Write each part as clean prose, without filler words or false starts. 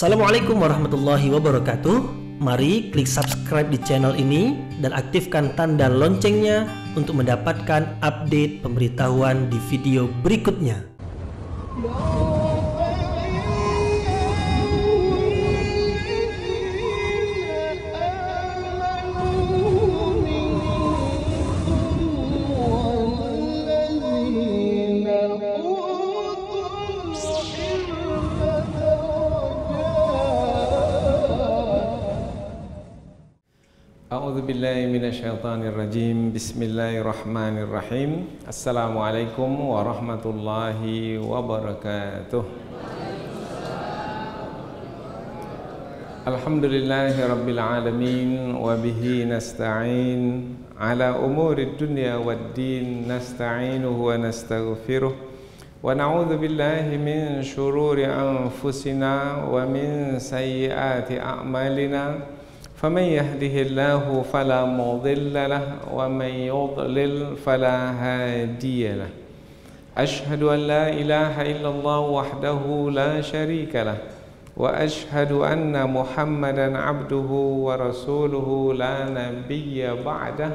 Assalamualaikum warahmatullahi wabarakatuh. Mari klik subscribe di channel ini dan aktifkan tanda loncengnya untuk mendapatkan update pemberitahuan di video berikutnya. A'udzu billahi minasyaitonir rajim. Bismillahirrahmanirrahim. Assalamualaikum warahmatullahi wabarakatuh. Alhamdulillahi rabbil alamin wa bihi nasta'in ala umurid dunya waddin, nasta'inuhu wa nastaghfiruh wa na'udzu billahi min syururi anfusina wa min sayyiati a'malina. فمن يهده الله فلا مضل له ومن يضلل فلا هادي له أشهد أن لا إله إلا الله وحده لا شريك له وأشهد أن محمدا عبده ورسوله لا نبي بعده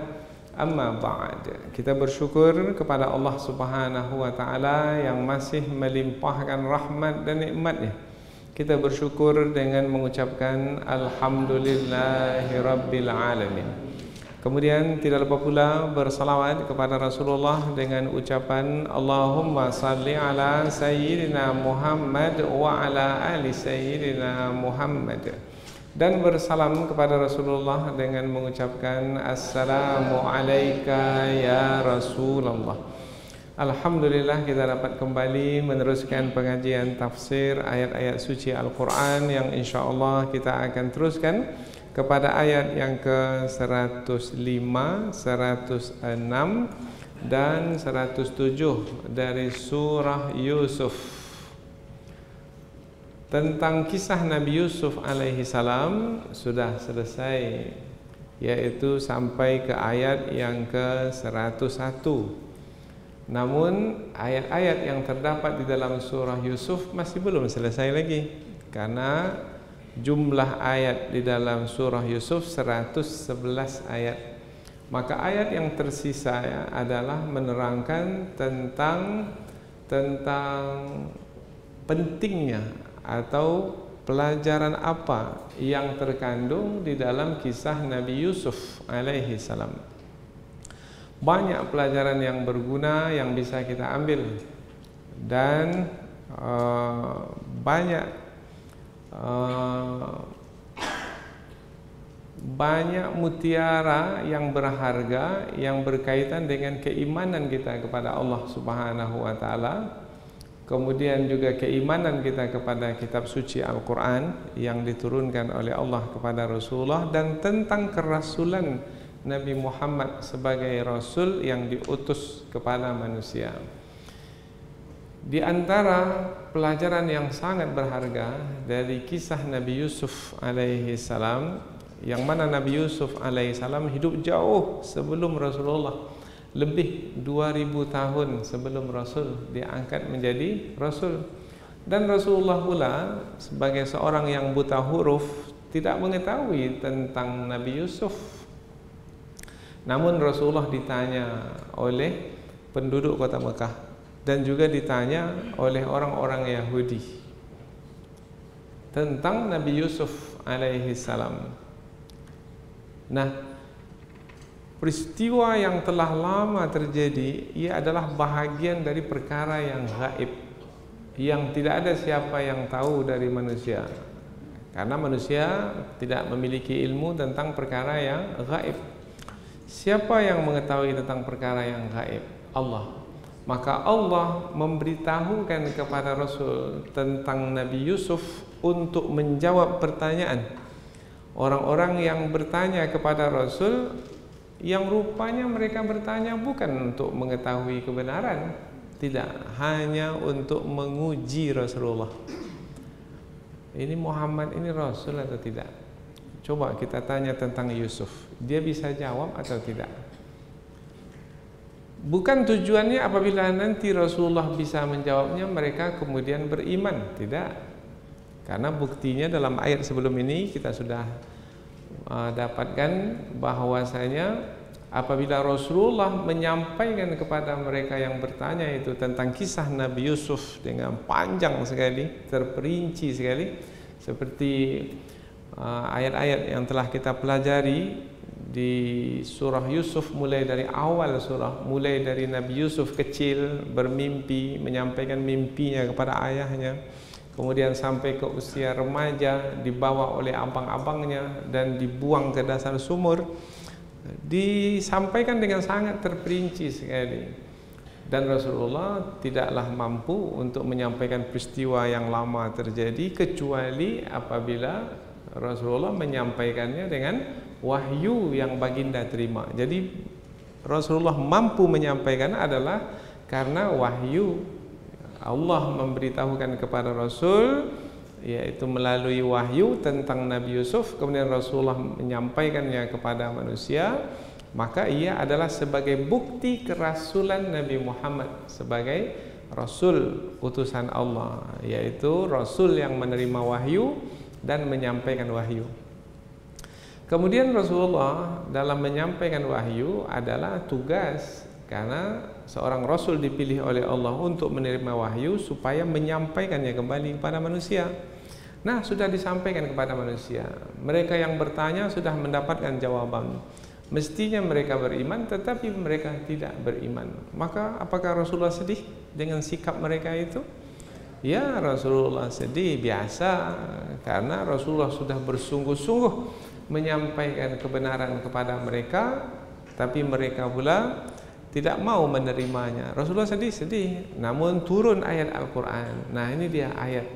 أما بعد. Kita bersyukur kepada Allah Subhanahu wa taala yang masih melimpahkan rahmat dan nikmat-Nya. Kita bersyukur dengan mengucapkan Alhamdulillahi Rabbil Alamin. Kemudian tidak lupa pula bersalawat kepada Rasulullah dengan ucapan Allahumma salli ala Sayyidina Muhammad wa ala ali Sayyidina Muhammad. Dan bersalam kepada Rasulullah dengan mengucapkan Assalamu alayka ya Rasulullah. Alhamdulillah kita dapat kembali meneruskan pengajian tafsir ayat-ayat suci Al-Quran yang insyaAllah kita akan teruskan kepada ayat yang ke-105, 106 dan 107 dari surah Yusuf. Tentang kisah Nabi Yusuf alaihi salam sudah selesai, yaitu sampai ke ayat yang ke-101. Namun ayat-ayat yang terdapat di dalam surah Yusuf masih belum selesai lagi, karena jumlah ayat di dalam surah Yusuf 111 ayat. Maka ayat yang tersisa adalah menerangkan tentang pentingnya atau pelajaran apa yang terkandung di dalam kisah Nabi Yusuf alaihi salam. Banyak pelajaran yang berguna yang bisa kita ambil, dan banyak mutiara yang berharga yang berkaitan dengan keimanan kita kepada Allah Subhanahu wa taala. Kemudian juga keimanan kita kepada kitab suci Al-Quran yang diturunkan oleh Allah kepada Rasulullah, dan tentang kerasulan Nabi Muhammad sebagai Rasul yang diutus kepada manusia. Di antara pelajaran yang sangat berharga dari kisah Nabi Yusuf alaihi salam, yang mana Nabi Yusuf alaihi salam hidup jauh sebelum Rasulullah, lebih 2000 tahun sebelum Rasul diangkat menjadi Rasul. Dan Rasulullah pula sebagai seorang yang buta huruf tidak mengetahui tentang Nabi Yusuf. Namun Rasulullah ditanya oleh penduduk kota Mekah dan juga ditanya oleh orang-orang Yahudi tentang Nabi Yusuf alaihi salam. Nah, peristiwa yang telah lama terjadi, ia adalah bahagian dari perkara yang gaib, yang tidak ada siapa yang tahu dari manusia, karena manusia tidak memiliki ilmu tentang perkara yang gaib. Siapa yang mengetahui tentang perkara yang gaib? Allah. Maka Allah memberitahukan kepada Rasul tentang Nabi Yusuf untuk menjawab pertanyaan orang-orang yang bertanya kepada Rasul, yang rupanya mereka bertanya bukan untuk mengetahui kebenaran, tidak, hanya untuk menguji Rasulullah. Ini Muhammad ini Rasul atau tidak? Coba kita tanya tentang Yusuf, dia bisa jawab atau tidak? Bukan tujuannya apabila nanti Rasulullah bisa menjawabnya mereka kemudian beriman, tidak. Karena buktinya dalam ayat sebelum ini kita sudah dapatkan bahwasanya apabila Rasulullah menyampaikan kepada mereka yang bertanya itu tentang kisah Nabi Yusuf dengan panjang sekali, terperinci sekali, seperti ayat-ayat yang telah kita pelajari di surah Yusuf, mulai dari awal surah, mulai dari Nabi Yusuf kecil bermimpi, menyampaikan mimpinya kepada ayahnya, kemudian sampai ke usia remaja, dibawa oleh abang-abangnya dan dibuang ke dasar sumur, disampaikan dengan sangat terperinci sekali. Dan Rasulullah tidaklah mampu untuk menyampaikan peristiwa yang lama terjadi kecuali apabila Rasulullah menyampaikannya dengan wahyu yang baginda terima. Jadi Rasulullah mampu menyampaikan adalah karena wahyu. Allah memberitahukan kepada Rasul, yaitu melalui wahyu tentang Nabi Yusuf, kemudian Rasulullah menyampaikannya kepada manusia, maka ia adalah sebagai bukti kerasulan Nabi Muhammad sebagai Rasul utusan Allah, yaitu Rasul yang menerima wahyu dan menyampaikan wahyu. Kemudian Rasulullah dalam menyampaikan wahyu adalah tugas, karena seorang Rasul dipilih oleh Allah untuk menerima wahyu supaya menyampaikannya kembali kepada manusia. Nah, sudah disampaikan kepada manusia, mereka yang bertanya sudah mendapatkan jawaban. Mestinya mereka beriman, tetapi mereka tidak beriman. Maka apakah Rasulullah sedih dengan sikap mereka itu? Ya, Rasulullah sedih biasa, karena Rasulullah sudah bersungguh-sungguh menyampaikan kebenaran kepada mereka, tapi mereka pula tidak mau menerimanya. Rasulullah sedih, namun turun ayat Al-Quran. Nah, ini dia ayat,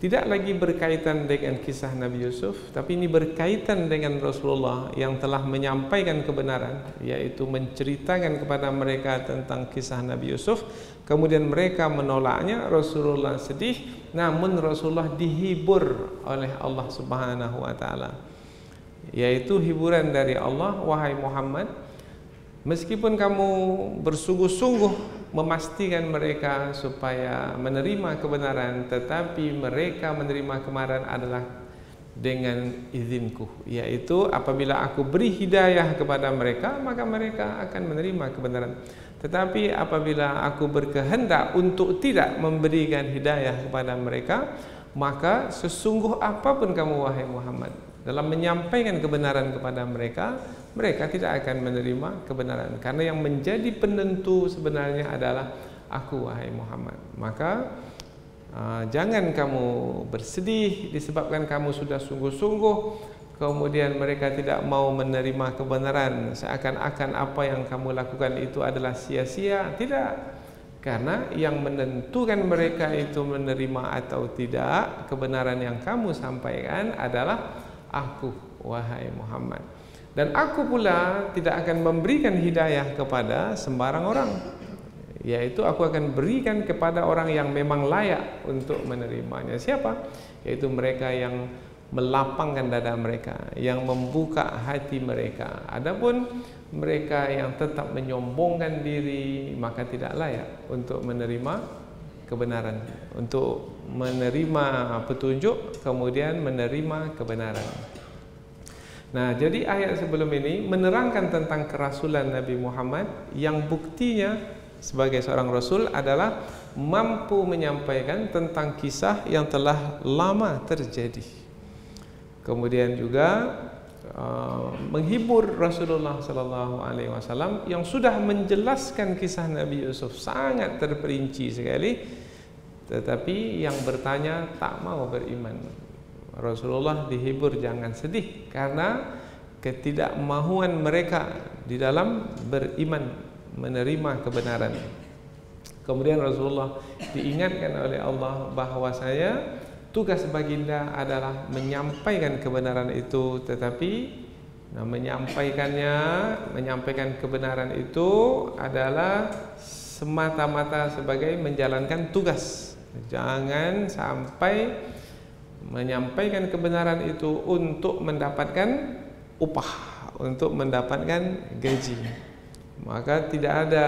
tidak lagi berkaitan dengan kisah Nabi Yusuf, tapi ini berkaitan dengan Rasulullah yang telah menyampaikan kebenaran, yaitu menceritakan kepada mereka tentang kisah Nabi Yusuf. Kemudian mereka menolaknya, Rasulullah sedih, namun Rasulullah dihibur oleh Allah Subhanahu wa Ta'ala, yaitu hiburan dari Allah. Wahai Muhammad, meskipun kamu bersungguh-sungguh memastikan mereka supaya menerima kebenaran, tetapi mereka menerima kebenaran adalah dengan izinku, yaitu apabila aku beri hidayah kepada mereka, maka mereka akan menerima kebenaran. Tetapi apabila aku berkehendak untuk tidak memberikan hidayah kepada mereka, maka sesungguh apapun kamu wahai Muhammad dalam menyampaikan kebenaran kepada mereka, mereka tidak akan menerima kebenaran, karena yang menjadi penentu sebenarnya adalah aku wahai Muhammad. Maka jangan kamu bersedih disebabkan kamu sudah sungguh-sungguh, kemudian mereka tidak mau menerima kebenaran, seakan-akan apa yang kamu lakukan itu adalah sia-sia. Tidak, karena yang menentukan mereka itu menerima atau tidak kebenaran yang kamu sampaikan adalah aku wahai Muhammad. Dan aku pula tidak akan memberikan hidayah kepada sembarang orang, yaitu aku akan berikan kepada orang yang memang layak untuk menerimanya. Siapa? Yaitu mereka yang melapangkan dada mereka, yang membuka hati mereka. Adapun mereka yang tetap menyombongkan diri, maka tidak layak untuk menerima kebenaran, untuk menerima petunjuk, kemudian menerima kebenaran. Nah, jadi ayat sebelum ini menerangkan tentang kerasulan Nabi Muhammad, yang buktinya sebagai seorang Rasul adalah mampu menyampaikan tentang kisah yang telah lama terjadi. Kemudian juga menghibur Rasulullah SAW yang sudah menjelaskan kisah Nabi Yusuf sangat terperinci sekali, tetapi yang bertanya tak mau beriman. Rasulullah dihibur, jangan sedih, karena ketidakmahuan mereka di dalam beriman, menerima kebenaran. Kemudian Rasulullah diingatkan oleh Allah bahwasanya tugas baginda adalah menyampaikan kebenaran itu, tetapi menyampaikan kebenaran itu adalah semata-mata sebagai menjalankan tugas. Jangan sampai menyampaikan kebenaran itu untuk mendapatkan upah, untuk mendapatkan gaji. Maka tidak ada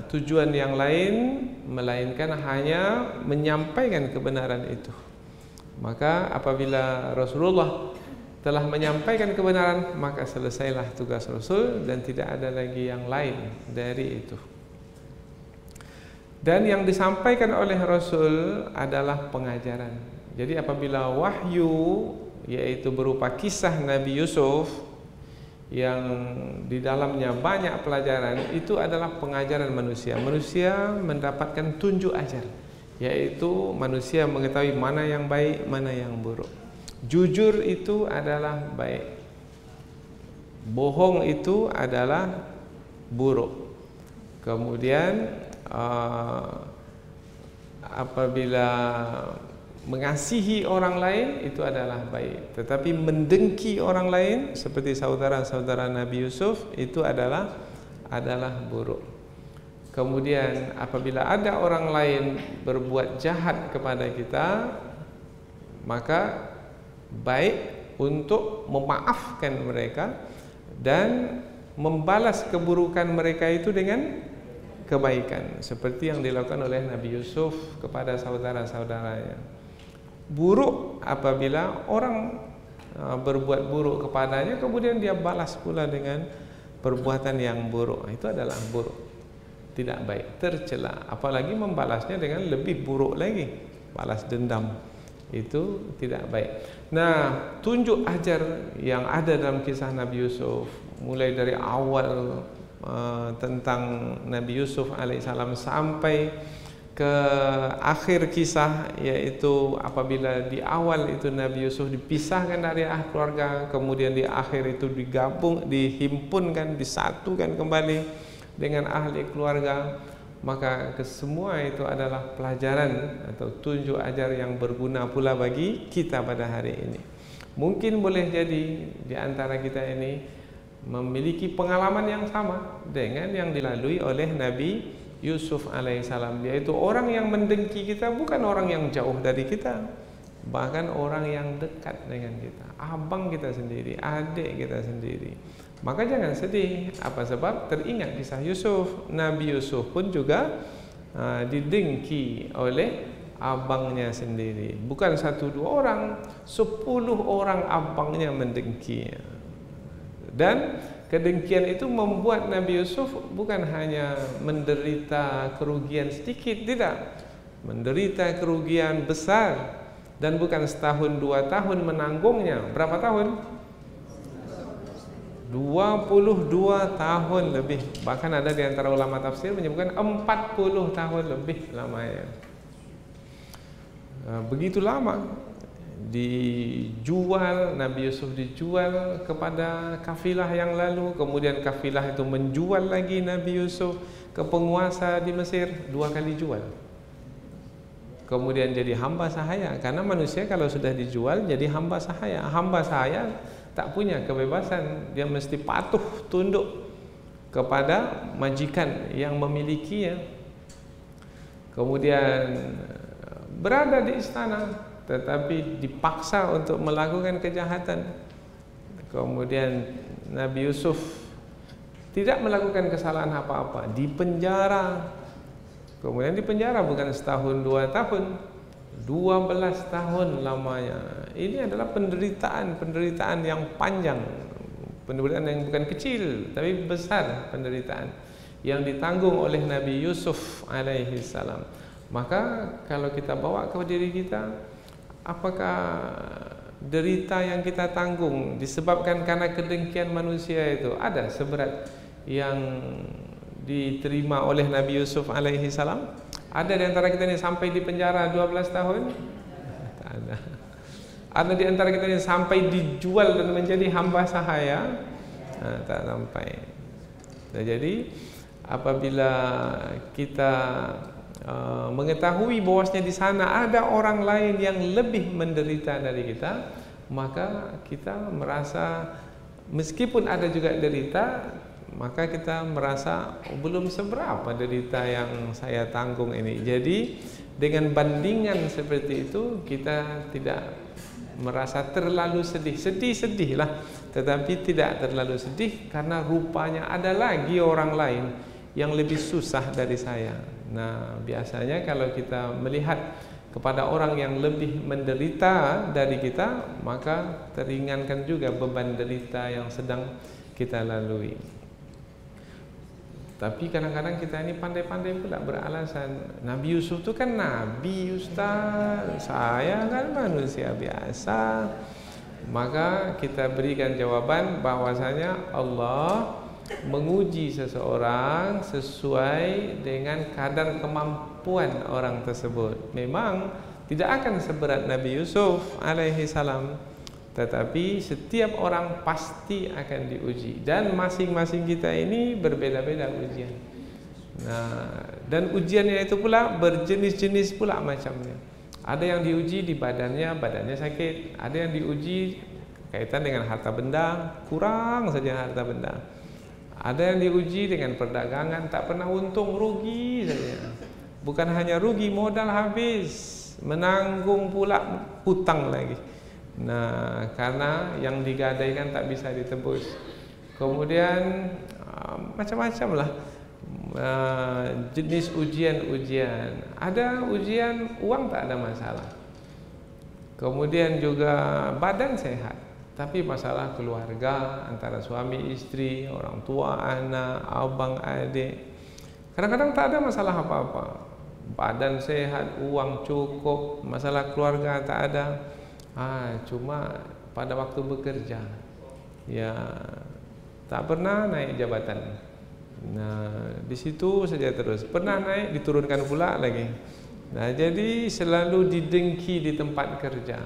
tujuan yang lain melainkan hanya menyampaikan kebenaran itu. Maka apabila Rasulullah telah menyampaikan kebenaran, maka selesailah tugas Rasul dan tidak ada lagi yang lain dari itu. Dan yang disampaikan oleh Rasul adalah pengajaran. Jadi apabila wahyu, yaitu berupa kisah Nabi Yusuf yang di dalamnya banyak pelajaran, itu adalah pengajaran manusia. Manusia mendapatkan tunjuk ajar, yaitu manusia mengetahui mana yang baik, mana yang buruk. Jujur itu adalah baik, bohong itu adalah buruk. Kemudian apabila mengasihi orang lain itu adalah baik, tetapi mendengki orang lain seperti saudara-saudara Nabi Yusuf itu adalah buruk. Kemudian apabila ada orang lain berbuat jahat kepada kita, maka baik untuk memaafkan mereka dan membalas keburukan mereka itu dengan kebaikan, seperti yang dilakukan oleh Nabi Yusuf kepada saudara-saudaranya. Buruk apabila orang berbuat buruk kepadanya, kemudian dia balas pula dengan perbuatan yang buruk. Itu adalah buruk, tidak baik, tercela. Apalagi membalasnya dengan lebih buruk lagi, balas dendam. Itu tidak baik. Nah, tunjuk ajar yang ada dalam kisah Nabi Yusuf, mulai dari awal tentang Nabi Yusuf alaihissalam sampai ke akhir kisah, yaitu apabila di awal itu Nabi Yusuf dipisahkan dari keluarga, kemudian di akhir itu digabung, dihimpunkan, disatukan kembali dengan ahli keluarga, maka kesemua itu adalah pelajaran atau tunjuk ajar yang berguna pula bagi kita pada hari ini. Mungkin boleh jadi di antara kita ini memiliki pengalaman yang sama dengan yang dilalui oleh Nabi Yusuf alaihissalam, yaitu orang yang mendengki kita bukan orang yang jauh dari kita, bahkan orang yang dekat dengan kita, abang kita sendiri, adik kita sendiri. Maka jangan sedih. Apa sebab? Teringat kisah Yusuf. Nabi Yusuf pun juga didengki oleh abangnya sendiri. Bukan 1-2 orang, 10 orang abangnya mendengkinya. Dan kedengkian itu membuat Nabi Yusuf bukan hanya menderita kerugian sedikit, tidak, menderita kerugian besar, dan bukan setahun 2 tahun menanggungnya. Berapa tahun? 22 tahun lebih. Bahkan ada di antara ulama tafsir menyebutkan 40 tahun lebih lamanya. Begitu lama dijual, Nabi Yusuf dijual kepada kafilah yang lalu, kemudian kafilah itu menjual lagi Nabi Yusuf ke penguasa di Mesir, 2 kali jual. Kemudian jadi hamba sahaya, karena manusia kalau sudah dijual jadi hamba sahaya. Hamba sahaya tak punya kebebasan, dia mesti patuh tunduk kepada majikan yang memilikinya. Kemudian berada di istana tetapi dipaksa untuk melakukan kejahatan. Kemudian Nabi Yusuf tidak melakukan kesalahan apa-apa, dipenjara. Kemudian dipenjara bukan setahun 2 tahun, 12 tahun lamanya. Ini adalah penderitaan yang panjang, penderitaan yang bukan kecil tapi besar, penderitaan yang ditanggung oleh Nabi Yusuf alaihi salam. Maka kalau kita bawa ke diri kita, apakah derita yang kita tanggung disebabkan karena kedengkian manusia itu ada seberat yang diterima oleh Nabi Yusuf alaihi salam? Ada di antara kita ini sampai di penjara 12 tahun? Tak ada. Ada di antara kita ini sampai dijual dan menjadi hamba sahaya? Tak sampai. Nah, jadi apabila kita mengetahui bahwasanya di sana ada orang lain yang lebih menderita dari kita, maka kita merasa meskipun ada juga derita, maka kita merasa belum seberapa derita yang saya tanggung ini. Jadi dengan bandingan seperti itu kita tidak merasa terlalu sedih. Sedih lah, tetapi tidak terlalu sedih karena rupanya ada lagi orang lain yang lebih susah dari saya. Nah, biasanya kalau kita melihat kepada orang yang lebih menderita dari kita, maka teringankan juga beban derita yang sedang kita lalui. Tapi kadang-kadang kita ini pandai-pandai pula beralasan. Nabi Yusuf itu kan Nabi, Ustaz. Saya kan manusia biasa. Maka kita berikan jawaban bahwasanya Allah menguji seseorang sesuai dengan kadar kemampuan orang tersebut. Memang tidak akan seberat Nabi Yusuf alaihi salam, tetapi setiap orang pasti akan diuji, dan masing-masing kita ini berbeda-beda ujian. Nah, dan ujiannya itu pula berjenis-jenis pula macamnya. Ada yang diuji di badannya sakit. Ada yang diuji kaitan dengan harta benda, kurang saja harta benda. Ada yang diuji dengan perdagangan, tak pernah untung, rugi saja. Bukan hanya rugi, modal habis, menanggung pula hutang lagi. Nah, karena yang digadaikan tak bisa ditebus. Kemudian macam-macam lah jenis ujian-ujian. Ada ujian uang tak ada masalah. Kemudian juga badan sehat, tapi masalah keluarga antara suami istri, orang tua anak, abang adik. Kadang-kadang tak ada masalah apa-apa. Badan sehat, uang cukup, masalah keluarga tak ada. Cuma pada waktu bekerja, ya tak pernah naik jabatan. Nah, di situ saja terus. Pernah naik, diturunkan pula lagi. Nah, jadi selalu didengki di tempat kerja.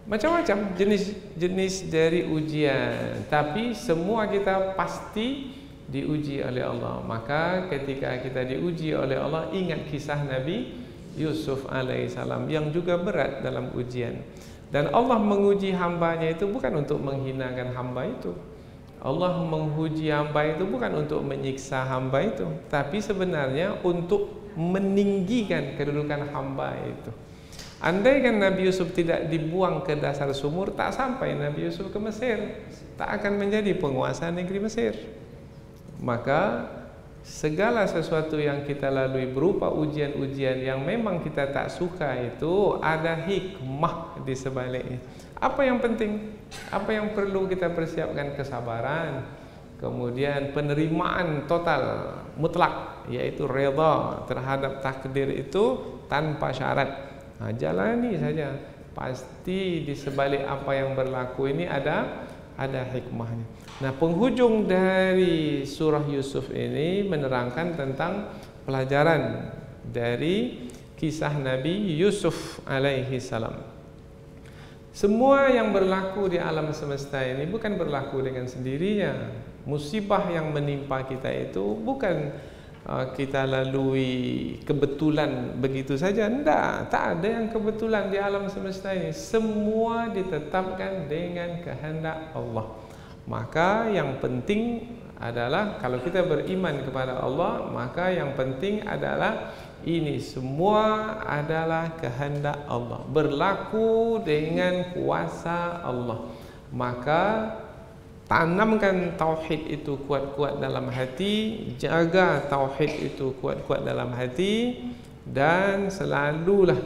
Macam-macam jenis-jenis dari ujian, tapi semua kita pasti diuji oleh Allah. Maka ketika kita diuji oleh Allah, ingat kisah Nabi Yusuf alaihissalam yang juga berat dalam ujian. Dan Allah menguji hambanya itu bukan untuk menghinakan hamba itu. Allah menguji hamba itu bukan untuk menyiksa hamba itu, tapi sebenarnya untuk meninggikan kedudukan hamba itu. Andaikan Nabi Yusuf tidak dibuang ke dasar sumur, tak sampai Nabi Yusuf ke Mesir, tak akan menjadi penguasa negeri Mesir. Maka segala sesuatu yang kita lalui berupa ujian-ujian yang memang kita tak suka itu ada hikmah di sebaliknya. Apa yang penting? Apa yang perlu kita persiapkan? Kesabaran, kemudian penerimaan total mutlak, yaitu redha terhadap takdir itu tanpa syarat. Jalani saja. Pasti di sebalik apa yang berlaku ini ada hikmahnya. Nah, penghujung dari surah Yusuf ini menerangkan tentang pelajaran dari kisah Nabi Yusuf alaihi salam. Semua yang berlaku di alam semesta ini bukan berlaku dengan sendirinya. Musibah yang menimpa kita itu bukan kita lalui kebetulan begitu saja. Tidak, tak ada yang kebetulan di alam semesta ini. Semua ditetapkan dengan kehendak Allah. Maka yang penting adalah kalau kita beriman kepada Allah, maka yang penting adalah ini semua adalah kehendak Allah, berlaku dengan kuasa Allah. Maka tanamkan tauhid itu kuat-kuat dalam hati, jaga tauhid itu kuat-kuat dalam hati, dan selalulah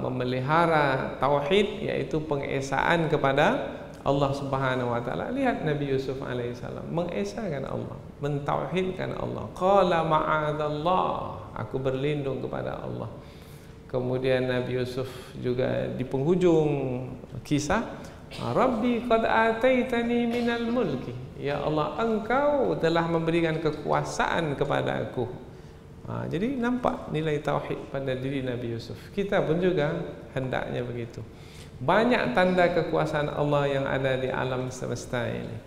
memelihara tauhid, yaitu pengesaan kepada Allah Subhanahu wa taala. Lihat Nabi Yusuf alaihissalam mengesahkan Allah, mentauhidkan Allah. Qala ma'adallah, aku berlindung kepada Allah. Kemudian Nabi Yusuf juga di penghujung kisah, Rabbi qad ataitani minal mulki, ya Allah, engkau telah memberikan kekuasaan kepada aku. Jadi nampak nilai tauhid pada diri Nabi Yusuf. Kita pun juga hendaknya begitu. Banyak tanda kekuasaan Allah yang ada di alam semesta ini.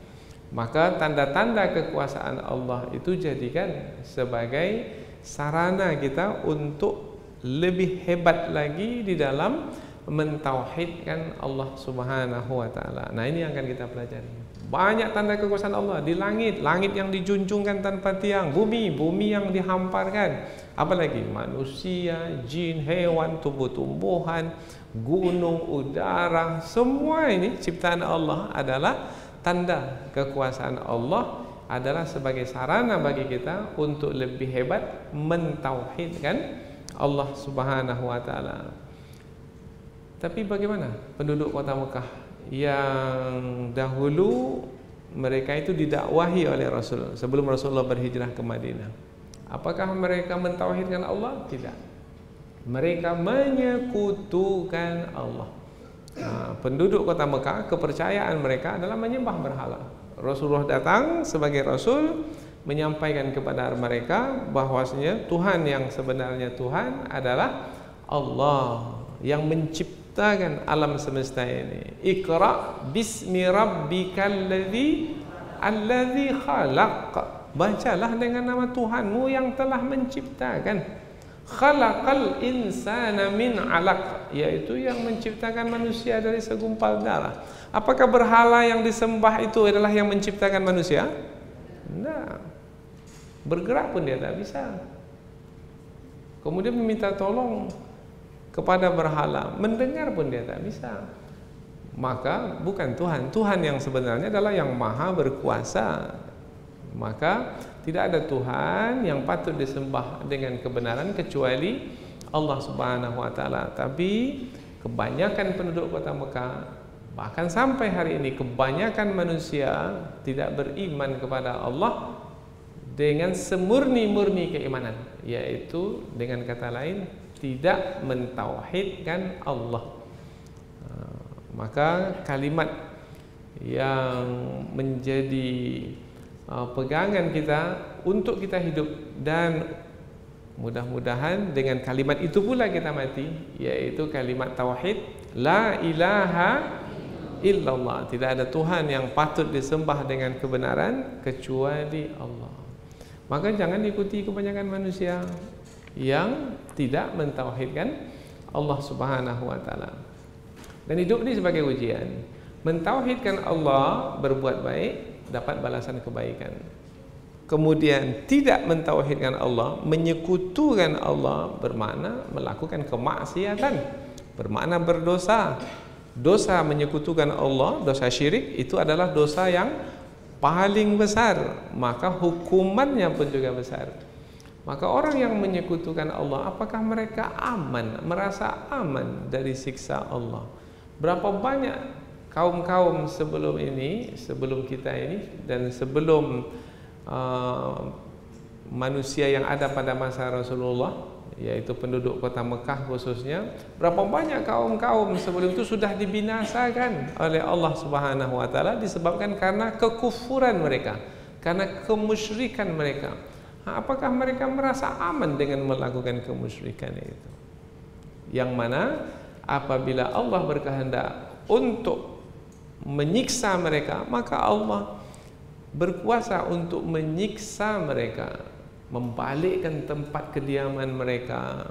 Maka tanda-tanda kekuasaan Allah itu jadikan sebagai sarana kita untuk lebih hebat lagi di dalam mentauhidkan Allah Subhanahu wa taala. Nah, ini yang akan kita pelajari. Banyak tanda kekuasaan Allah di langit, langit yang dijunjungkan tanpa tiang, bumi yang dihamparkan, apalagi manusia, jin, hewan, tumbuh-tumbuhan, gunung, udara, semua ini ciptaan Allah adalah tanda kekuasaan Allah, adalah sebagai sarana bagi kita untuk lebih hebat mentauhidkan Allah Subhanahu wa taala. Tapi bagaimana penduduk kota Mekah yang dahulu mereka itu didakwahi oleh Rasul sebelum Rasulullah berhijrah ke Madinah? Apakah mereka mentauhidkan Allah? Tidak. Mereka menyekutukan Allah. Penduduk kota Mekah, kepercayaan mereka adalah menyembah berhala. Rasulullah datang sebagai Rasul menyampaikan kepada mereka bahwasanya Tuhan yang sebenarnya Tuhan adalah Allah yang menciptakan alam semesta ini. Iqra bismi rabbikal alladzi khalaq. Bacalah dengan nama Tuhanmu yang telah menciptakan. Khalaqal insana min 'alaq, yaitu yang menciptakan manusia dari segumpal darah. Apakah berhala yang disembah itu adalah yang menciptakan manusia? Nah, bergerak pun dia tak bisa. Kemudian meminta tolong kepada berhala, mendengar pun dia tak bisa. Maka bukan Tuhan. Tuhan yang sebenarnya adalah yang maha berkuasa. Maka tidak ada Tuhan yang patut disembah dengan kebenaran kecuali Allah Subhanahu wa taala. Tapi kebanyakan penduduk kota Mekah, bahkan sampai hari ini kebanyakan manusia tidak beriman kepada Allah dengan semurni-murni keimanan, yaitu dengan kata lain tidak mentauhidkan Allah. Maka kalimat yang menjadi pegangan kita untuk kita hidup, dan mudah-mudahan dengan kalimat itu pula kita mati, yaitu kalimat tauhid, la ilaha illallah, tidak ada Tuhan yang patut disembah dengan kebenaran kecuali Allah. Maka jangan ikuti kebanyakan manusia yang tidak mentauhidkan Allah Subhanahu wa taala. Dan hidup ini sebagai ujian. Mentauhidkan Allah, berbuat baik, dapat balasan kebaikan. Kemudian tidak mentauhidkan Allah, menyekutukan Allah, bermakna melakukan kemaksiatan, bermakna berdosa. Dosa menyekutukan Allah, dosa syirik, itu adalah dosa yang paling besar, maka hukumannya pun juga besar. Maka orang yang menyekutukan Allah, apakah mereka aman, merasa aman dari siksa Allah? Berapa banyak kaum-kaum sebelum ini, sebelum kita ini, dan sebelum manusia yang ada pada masa Rasulullah, yaitu penduduk kota Mekah khususnya, berapa banyak kaum-kaum sebelum itu sudah dibinasakan oleh Allah Subhanahu wa taala disebabkan karena kekufuran mereka, karena kemusyrikan mereka. Apakah mereka merasa aman dengan melakukan kemusyrikan itu? Yang mana apabila Allah berkehendak untuk menyiksa mereka, maka Allah berkuasa untuk menyiksa mereka, membalikkan tempat kediaman mereka,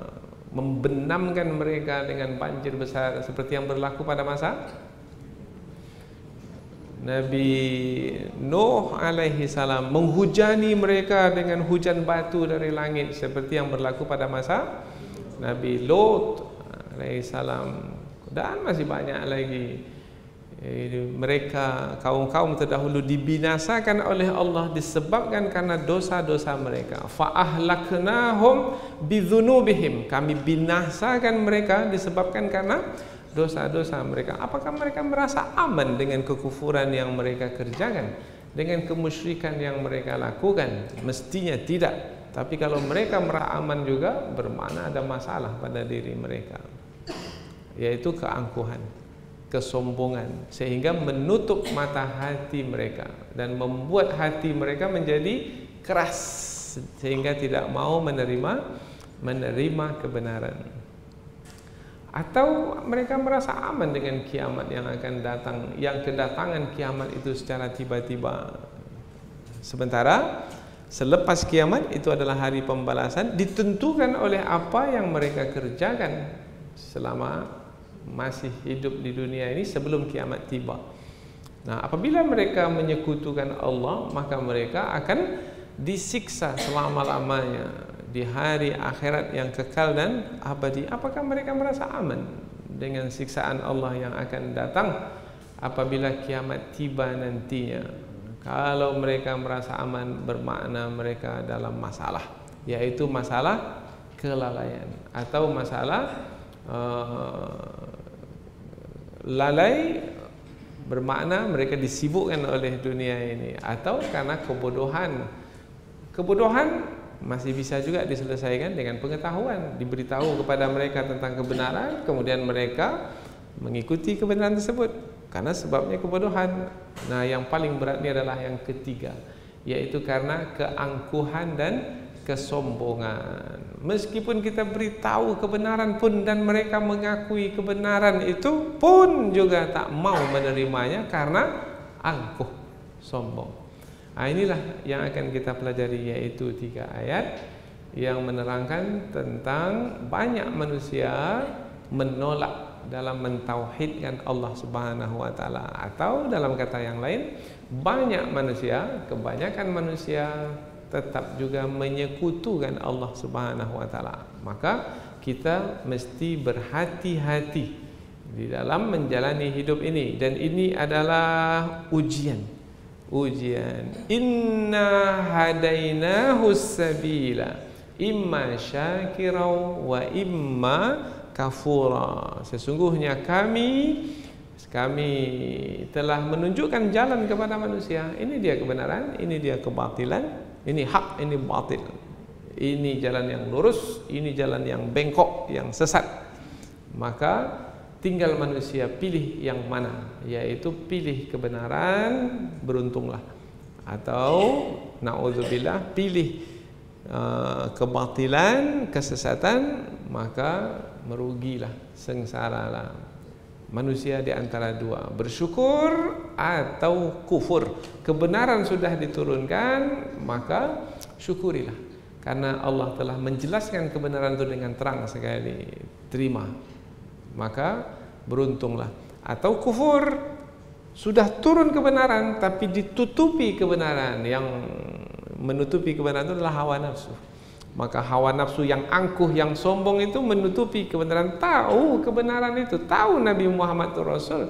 membenamkan mereka dengan banjir besar seperti yang berlaku pada masa Nabi Nuh alaihi salam, menghujani mereka dengan hujan batu dari langit seperti yang berlaku pada masa Nabi Lot alaihi salam, dan masih banyak lagi. Mereka kaum-kaum terdahulu dibinasakan oleh Allah disebabkan karena dosa-dosa mereka. Fa ahlaknahum bidzunubihim, kami binasakan mereka disebabkan karena dosa-dosa mereka. Apakah mereka merasa aman dengan kekufuran yang mereka kerjakan, dengan kemusyrikan yang mereka lakukan? Mestinya tidak. Tapi kalau mereka merasa aman juga, bermakna ada masalah pada diri mereka, yaitu keangkuhan, kesombongan, sehingga menutup mata hati mereka dan membuat hati mereka menjadi keras sehingga tidak mau menerima kebenaran. Atau mereka merasa aman dengan kiamat yang akan datang, yang kedatangan kiamat itu secara tiba-tiba. Sementara selepas kiamat itu adalah hari pembalasan, ditentukan oleh apa yang mereka kerjakan selama masih hidup di dunia ini sebelum kiamat tiba. Nah, apabila mereka menyekutukan Allah, maka mereka akan disiksa selama-lamanya di hari akhirat yang kekal dan abadi. Apakah mereka merasa aman dengan siksaan Allah yang akan datang apabila kiamat tiba nantinya? Kalau mereka merasa aman, bermakna mereka dalam masalah, yaitu masalah kelalaian, atau masalah lalai bermakna mereka disibukkan oleh dunia ini, atau karena kebodohan. Kebodohan masih bisa juga diselesaikan dengan pengetahuan, diberitahu kepada mereka tentang kebenaran, kemudian mereka mengikuti kebenaran tersebut karena sebabnya kebodohan. Nah, yang paling berat ini adalah yang ketiga, yaitu karena keangkuhan dan kesombongan. Meskipun kita beritahu kebenaran pun dan mereka mengakui kebenaran itu pun juga tak mau menerimanya karena angkuh, sombong. Nah, inilah yang akan kita pelajari, yaitu 3 ayat yang menerangkan tentang banyak manusia menolak dalam mentauhidkan Allah Subhanahu wa taala, atau dalam kata yang lain, banyak manusia, kebanyakan manusia tetap juga menyekutukan Allah Subhanahu wa taala. Maka kita mesti berhati-hati di dalam menjalani hidup ini, dan ini adalah ujian. Inna hadainahu sabila imma syakirau wa imma kafura. Sesungguhnya kami telah menunjukkan jalan kepada manusia. Ini dia kebenaran, ini dia kebatilan. Ini hak, ini batil. Ini jalan yang lurus, ini jalan yang bengkok, yang sesat. Maka tinggal manusia pilih yang mana, yaitu pilih kebenaran, beruntunglah. Atau na'udzubillah, pilih kebatilan, kesesatan, maka merugilah, sengsaralah. Manusia di antara dua, bersyukur atau kufur. Kebenaran sudah diturunkan, maka syukurilah, karena Allah telah menjelaskan kebenaran itu dengan terang sekali. Terima, maka beruntunglah. Atau kufur, sudah turun kebenaran tapi ditutupi kebenaran. Yang menutupi kebenaran itu adalah hawa nafsu. Maka hawa nafsu yang angkuh, yang sombong itu menutupi kebenaran. Tahu kebenaran itu, tahu Nabi Muhammad itu Rasul,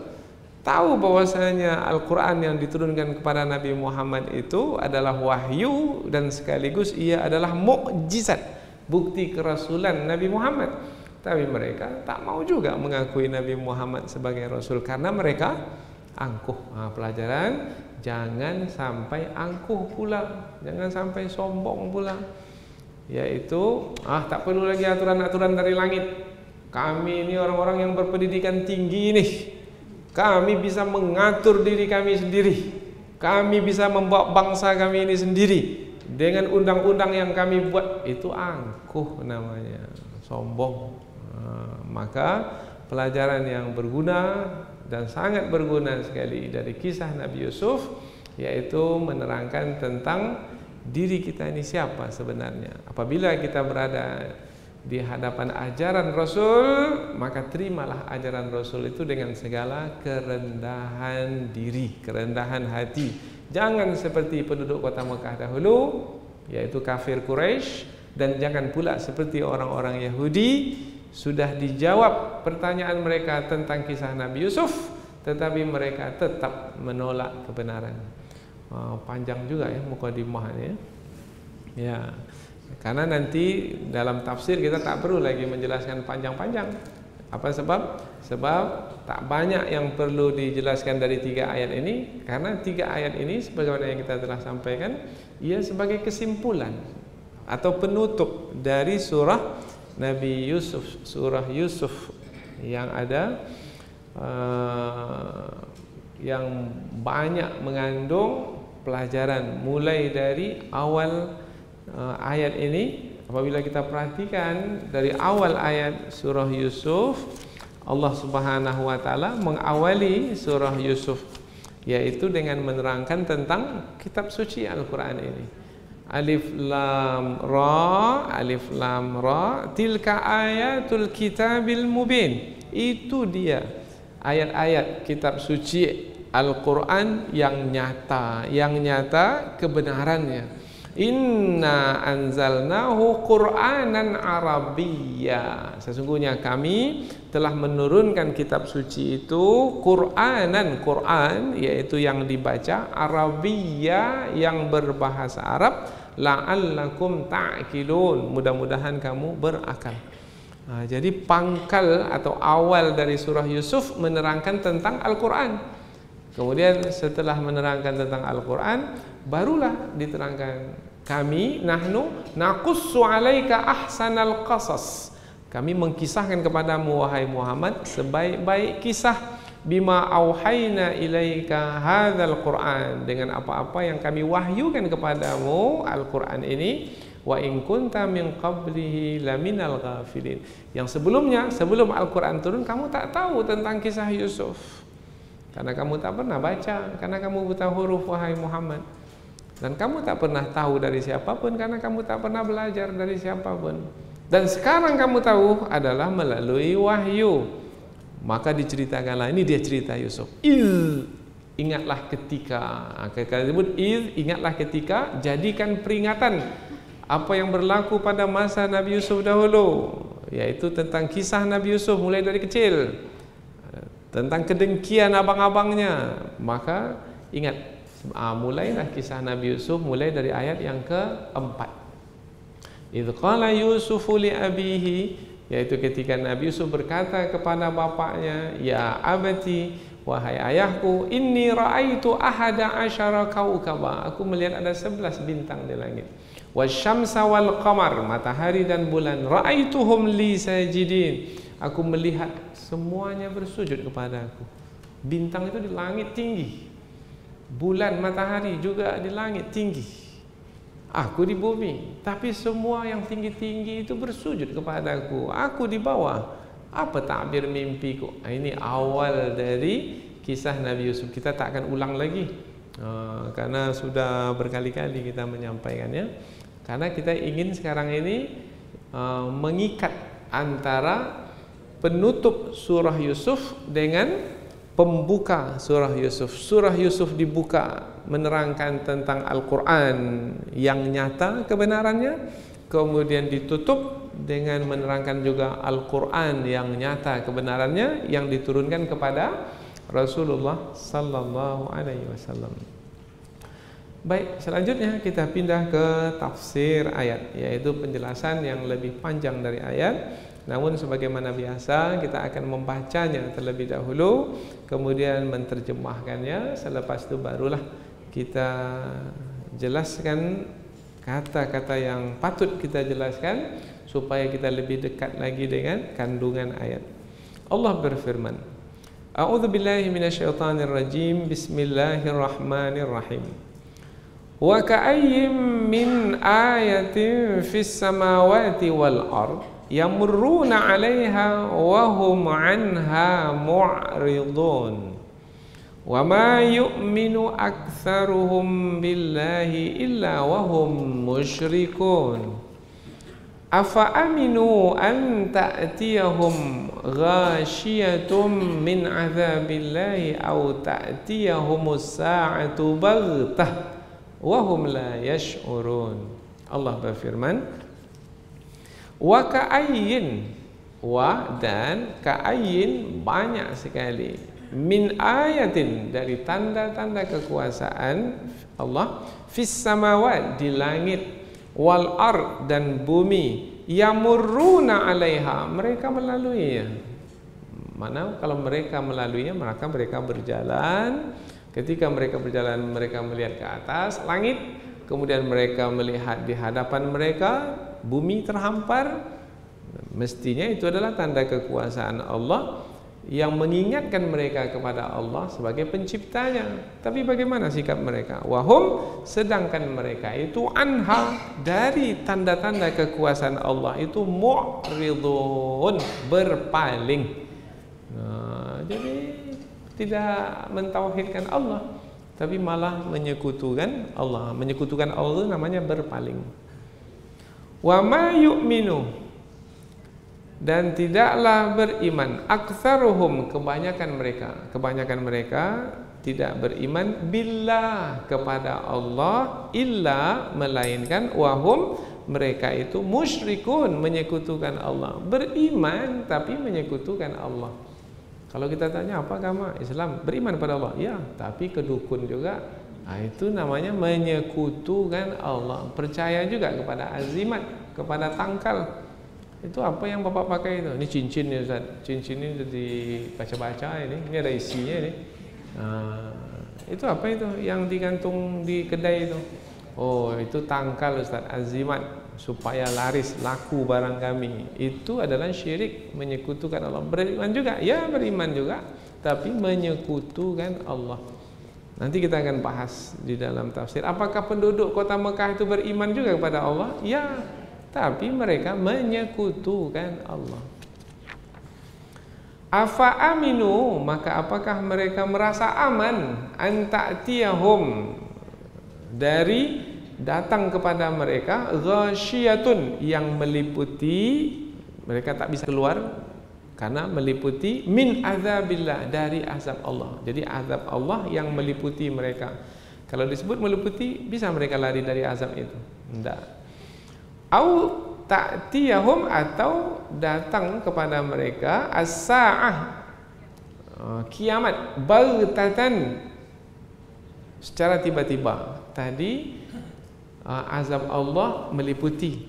tahu bahwasanya Al-Quran yang diturunkan kepada Nabi Muhammad itu adalah wahyu, dan sekaligus ia adalah mukjizat, bukti kerasulan Nabi Muhammad. Tapi mereka tak mau juga mengakui Nabi Muhammad sebagai Rasul karena mereka angkuh. Nah, pelajaran, jangan sampai angkuh pula, jangan sampai sombong pula. Yaitu tak perlu lagi aturan-aturan dari langit. Kami ini orang-orang yang berpendidikan tinggi nih, kami bisa mengatur diri kami sendiri, kami bisa membawa bangsa kami ini sendiri dengan undang-undang yang kami buat. Itu angkuh namanya, sombong. Maka pelajaran yang berguna dan sangat berguna sekali dari kisah Nabi Yusuf, yaitu menerangkan tentang diri kita ini siapa sebenarnya. Apabila kita berada di hadapan ajaran Rasul, maka terimalah ajaran Rasul itu dengan segala kerendahan diri, kerendahan hati. Jangan seperti penduduk kota Mekah dahulu, yaitu kafir Quraisy, dan jangan pula seperti orang-orang Yahudi. Sudah dijawab pertanyaan mereka tentang kisah Nabi Yusuf, tetapi mereka tetap menolak kebenaran. Panjang juga ya mukadimahnya. Ya, karena nanti dalam tafsir kita tak perlu lagi menjelaskan panjang-panjang. Apa sebab? Sebab tak banyak yang perlu dijelaskan dari 3 ayat ini, karena 3 ayat ini sebagaimana yang kita telah sampaikan, ia sebagai kesimpulan atau penutup dari surah Nabi Yusuf, surah Yusuf yang ada yang banyak mengandung pelajaran mulai dari awal ayat ini. Apabila kita perhatikan dari awal ayat surah Yusuf, Allah Subhanahu wa taala mengawali surah Yusuf yaitu dengan menerangkan tentang kitab suci Al-Qur'an ini. Alif lam ra, tilka ayatul kitabil mubin. Itu dia ayat-ayat kitab suci Al-Quran yang nyata kebenarannya. Inna anzalnahu Qur'anan Arabiyya. Sesungguhnya kami telah menurunkan kitab suci itu Qur'anan, Qur'an yaitu yang dibaca, Arabiyya yang berbahasa Arab, la'allakum ta'qilun, mudah-mudahan kamu berakal. Nah, jadi pangkal atau awal dari surah Yusuf menerangkan tentang Al-Quran. Kemudian setelah menerangkan tentang Al-Quran, barulah diterangkan, kami nahnu naqussu alaika ahsanal qasas. Kami mengkisahkan kepadamu wahai Muhammad sebaik-baik kisah, bima auhayna ilaika hadzal Qur'an, dengan apa-apa yang kami wahyukan kepadamu Al-Quran ini. Wa in kunta min qablihi laminal ghafilin. Yang sebelumnya, sebelum Al-Quran turun, kamu tak tahu tentang kisah Yusuf. Karena kamu tak pernah baca, karena kamu buta huruf wahai Muhammad. Dan kamu tak pernah tahu dari siapapun, karena kamu tak pernah belajar dari siapapun. Dan sekarang kamu tahu adalah melalui wahyu. Maka diceritakanlah, ini dia cerita Yusuf. Ingatlah ketika, ingatlah ketika, jadikan peringatan apa yang berlaku pada masa Nabi Yusuf dahulu, yaitu tentang kisah Nabi Yusuf mulai dari kecil, tentang kedengkian abang-abangnya. Maka ingat, mulailah kisah Nabi Yusuf mulai dari ayat yang keempat. Idz qala Yusufu li abihi, yaitu ketika Nabi Yusuf berkata kepada bapaknya, ya abati, wahai ayahku, inni ra'aitu ahada asyara kaukaba, aku melihat ada 11 bintang di langit. Wasyamsa wal qamar, matahari dan bulan, ra'aituhum li sajidin, aku melihat semuanya bersujud kepadaku. Bintang itu di langit tinggi, bulan, matahari juga di langit tinggi, aku di bumi, tapi semua yang tinggi-tinggi itu bersujud kepadaku, aku di bawah. Apa takbir mimpiku? Ini awal dari kisah Nabi Yusuf. Kita tak akan ulang lagi, karena sudah berkali-kali kita menyampaikannya. Karena kita ingin sekarang ini mengikat antara penutup surah Yusuf dengan pembuka surah Yusuf. Surah Yusuf dibuka menerangkan tentang Al-Quran yang nyata kebenarannya, kemudian ditutup dengan menerangkan juga Al-Quran yang nyata kebenarannya, yang diturunkan kepada Rasulullah Sallallahu Alaihi Wasallam. Baik, selanjutnya kita pindah ke tafsir ayat, yaitu penjelasan yang lebih panjang dari ayat. Namun sebagaimana biasa kita akan membacanya terlebih dahulu, kemudian menerjemahkannya. Selepas itu barulah kita jelaskan kata-kata yang patut kita jelaskan supaya kita lebih dekat lagi dengan kandungan ayat. Allah berfirman, A'udzubillahi minasyaitonirrajim, Bismillahirrahmanirrahim. Wa ka'ayyim min ayatin fis samawati wal ard yamurruna 'alaiha wa hum 'anha mu'ridun. Wa ma yu'minu aktsaruhum billahi illa wa hum musyrikun. Afa aminu an ta'tiyahum ghashiyatun min 'adzabillahi aw ta'tiyahumus sa'atu baghtah wa hum la yash'urun. Allah berfirman, wa ka'ayyin, wa dan ka'ayyin, banyak sekali, min ayatin, dari tanda-tanda kekuasaan Allah, fis samawat, di langit, wal ard, dan bumi, yamurruna 'alaiha, mereka melaluinya. Mana kalau mereka melaluinya, maka mereka berjalan. Ketika mereka berjalan, mereka melihat ke atas langit, kemudian mereka melihat di hadapan mereka bumi terhampar. Mestinya itu adalah tanda kekuasaan Allah yang mengingatkan mereka kepada Allah sebagai penciptanya. Tapi bagaimana sikap mereka? Wahum, sedangkan mereka itu anha, dari tanda-tanda kekuasaan Allah itu mu'ridun, berpaling. Jadi tidak mentauhidkan Allah, tapi malah menyekutukan Allah. Menyekutukan Allah namanya berpaling. Wa ma yu'minu, dan tidaklah beriman, aktsaruhum, kebanyakan mereka tidak beriman billah kepada Allah, illa melainkan wahum mereka itu musyrikun, menyekutukan Allah. Beriman tapi menyekutukan Allah. Kalau kita tanya apa agama Islam, beriman pada Allah, ya, tapi ke dukun juga. Itu namanya menyekutukan Allah. Percaya juga kepada azimat, kepada tangkal. Itu apa yang Bapak pakai itu? Ini cincin ya Ustaz. Cincin ini sudah dibaca-baca ini. Ini ada isinya ini. Itu apa itu yang digantung di kedai itu? Oh, itu tangkal Ustaz, azimat, supaya laris laku barang kami. Itu adalah syirik, menyekutukan Allah. Beriman juga? Ya, beriman juga, tapi menyekutukan Allah. Nanti kita akan bahas di dalam tafsir. Apakah penduduk kota Mekah itu beriman juga kepada Allah? Ya, tapi mereka menyekutukan Allah. Afa aminu, maka apakah mereka merasa aman an ta'tiyahum, dari datang kepada mereka ghasyiyatun, yang meliputi, mereka tak bisa keluar karena meliputi min azabillah, dari azab Allah. Jadi azab Allah yang meliputi mereka. Kalau disebut meliputi, bisa mereka lari dari azab itu? Tidak. Au ta'tiyahum, atau datang kepada mereka as-sa'ah, kiamat, baghtatan, secara tiba-tiba. Tadi azab Allah meliputi,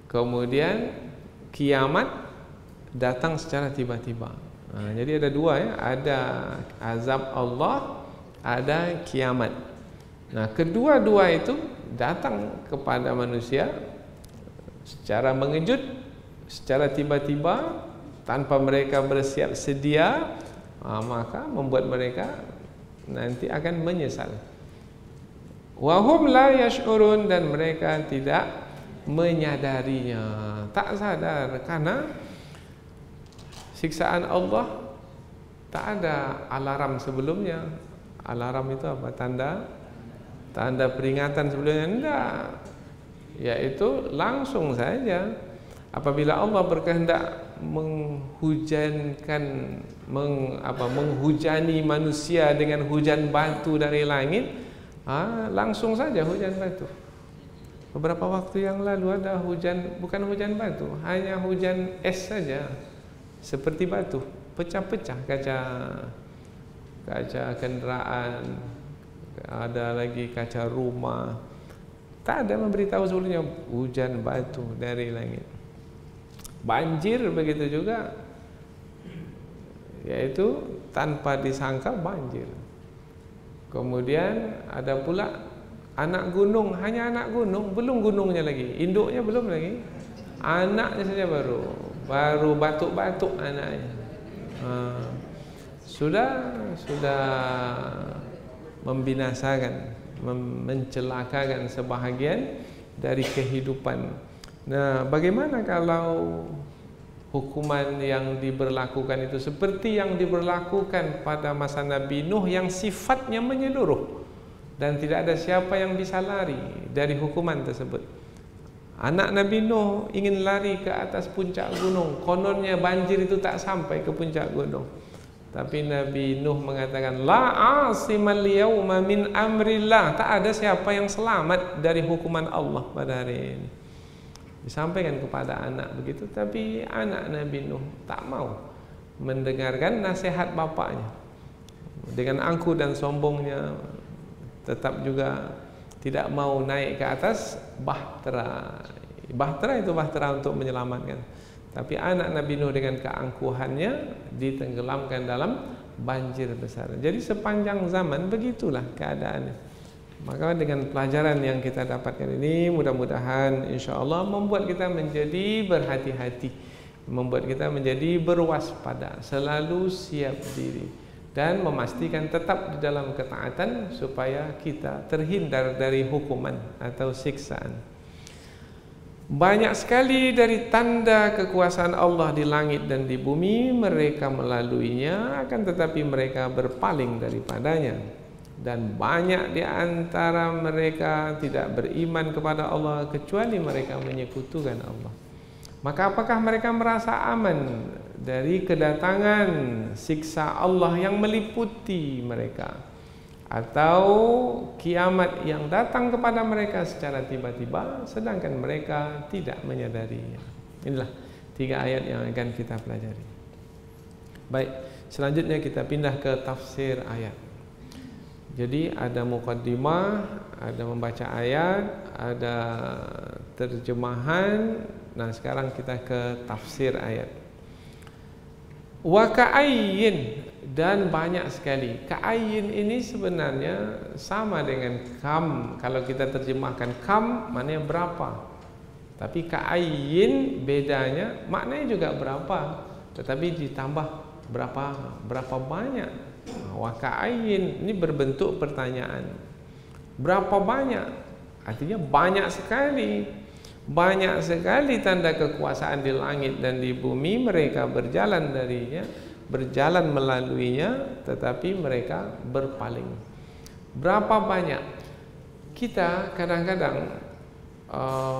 kemudian kiamat datang secara tiba-tiba. Jadi ada dua ya, ada azab Allah, ada kiamat. Nah, kedua-dua itu datang kepada manusia secara mengejut, secara tiba-tiba, tanpa mereka bersiap sedia, maka membuat mereka nanti akan menyesal. Wahum la yash'urun, dan mereka tidak menyadarinya, tak sadar, karena siksaan Allah tak ada alarm sebelumnya. Alarm itu apa? Tanda peringatan sebelumnya? Enggak. Yaitu langsung saja apabila Allah berkehendak menghujani manusia dengan hujan batu dari langit, langsung saja hujan batu. Beberapa waktu yang lalu ada hujan, bukan hujan batu, hanya hujan es saja, seperti batu, pecah-pecah kaca kendaraan, ada lagi kaca rumah. Tak ada memberitahu sebelumnya hujan batu dari langit. Banjir begitu juga, yaitu tanpa disangka banjir. Kemudian ada pula anak gunung, hanya anak gunung, belum gunungnya lagi, induknya belum lagi, anaknya saja baru batuk-batuk anaknya. Sudah membinasakan, mencelakakan sebahagian dari kehidupan. Nah, bagaimana kalau hukuman yang diberlakukan itu seperti yang diberlakukan pada masa Nabi Nuh, yang sifatnya menyeluruh dan tidak ada siapa yang bisa lari dari hukuman tersebut. Anak Nabi Nuh ingin lari ke atas puncak gunung, kononnya banjir itu tak sampai ke puncak gunung. Tapi Nabi Nuh mengatakan, la asimal yawma min amrillah, tak ada siapa yang selamat dari hukuman Allah pada hari ini. Disampaikan kepada anak begitu, tapi anak Nabi Nuh tak mau mendengarkan nasihat bapaknya. Dengan angkuh dan sombongnya, tetap juga tidak mau naik ke atas bahtera. Bahtera itu bahtera untuk menyelamatkan. Tapi anak Nabi Nuh dengan keangkuhannya ditenggelamkan dalam banjir besar. Jadi sepanjang zaman begitulah keadaannya. Maka dengan pelajaran yang kita dapatkan ini, mudah-mudahan insya-Allah membuat kita menjadi berhati-hati, membuat kita menjadi berwaspada, selalu siap diri, dan memastikan tetap di dalam ketaatan supaya kita terhindar dari hukuman atau siksaan. Banyak sekali dari tanda kekuasaan Allah di langit dan di bumi, mereka melaluinya, akan tetapi mereka berpaling daripadanya. Dan banyak di antara mereka tidak beriman kepada Allah kecuali mereka menyekutukan Allah. Maka apakah mereka merasa aman dari kedatangan siksa Allah yang meliputi mereka? atau kiamat yang datang kepada mereka secara tiba-tiba sedangkan mereka tidak menyadarinya. Inilah 3 ayat yang akan kita pelajari. Baik, selanjutnya kita pindah ke tafsir ayat. Jadi ada muqaddimah, ada membaca ayat, ada terjemahan. Nah, sekarang kita ke tafsir ayat. Wa ka'ayyin, dan banyak sekali. Ka'ayyin ini sebenarnya sama dengan kam. Kalau kita terjemahkan kam maknanya berapa. Tapi ka'ayyin bedanya maknanya juga berapa, tetapi ditambah berapa banyak. Wa ka'ayyin ini berbentuk pertanyaan. Berapa banyak? Artinya banyak sekali. Banyak sekali tanda kekuasaan di langit dan di bumi, mereka berjalan darinya, berjalan melaluinya, tetapi mereka berpaling. Berapa banyak? Kita kadang-kadang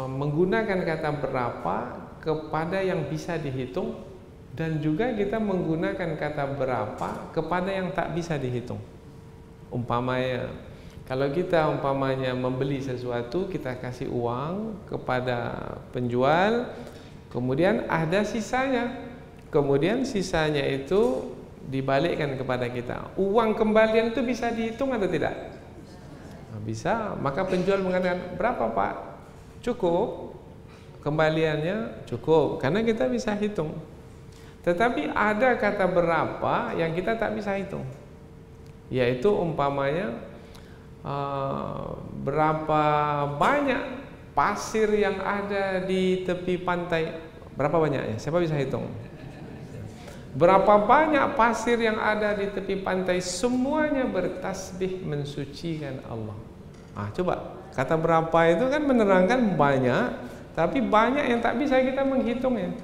menggunakan kata berapa kepada yang bisa dihitung, dan juga kita menggunakan kata berapa kepada yang tak bisa dihitung. Umpamanya, kalau kita umpamanya membeli sesuatu, kita kasih uang kepada penjual, kemudian ada sisanya, kemudian sisanya itu dibalikkan kepada kita. Uang kembalian itu bisa dihitung atau tidak? Bisa. Maka penjual mengatakan, berapa Pak? Cukup. Kembaliannya cukup, karena kita bisa hitung. Tetapi ada kata berapa yang kita tak bisa hitung, yaitu umpamanya berapa banyak pasir yang ada di tepi pantai. Berapa banyaknya? Siapa bisa hitung? Berapa banyak pasir yang ada di tepi pantai, semuanya bertasbih mensucikan Allah. Coba, kata berapa itu kan menerangkan banyak, tapi banyak yang tak bisa kita menghitungnya.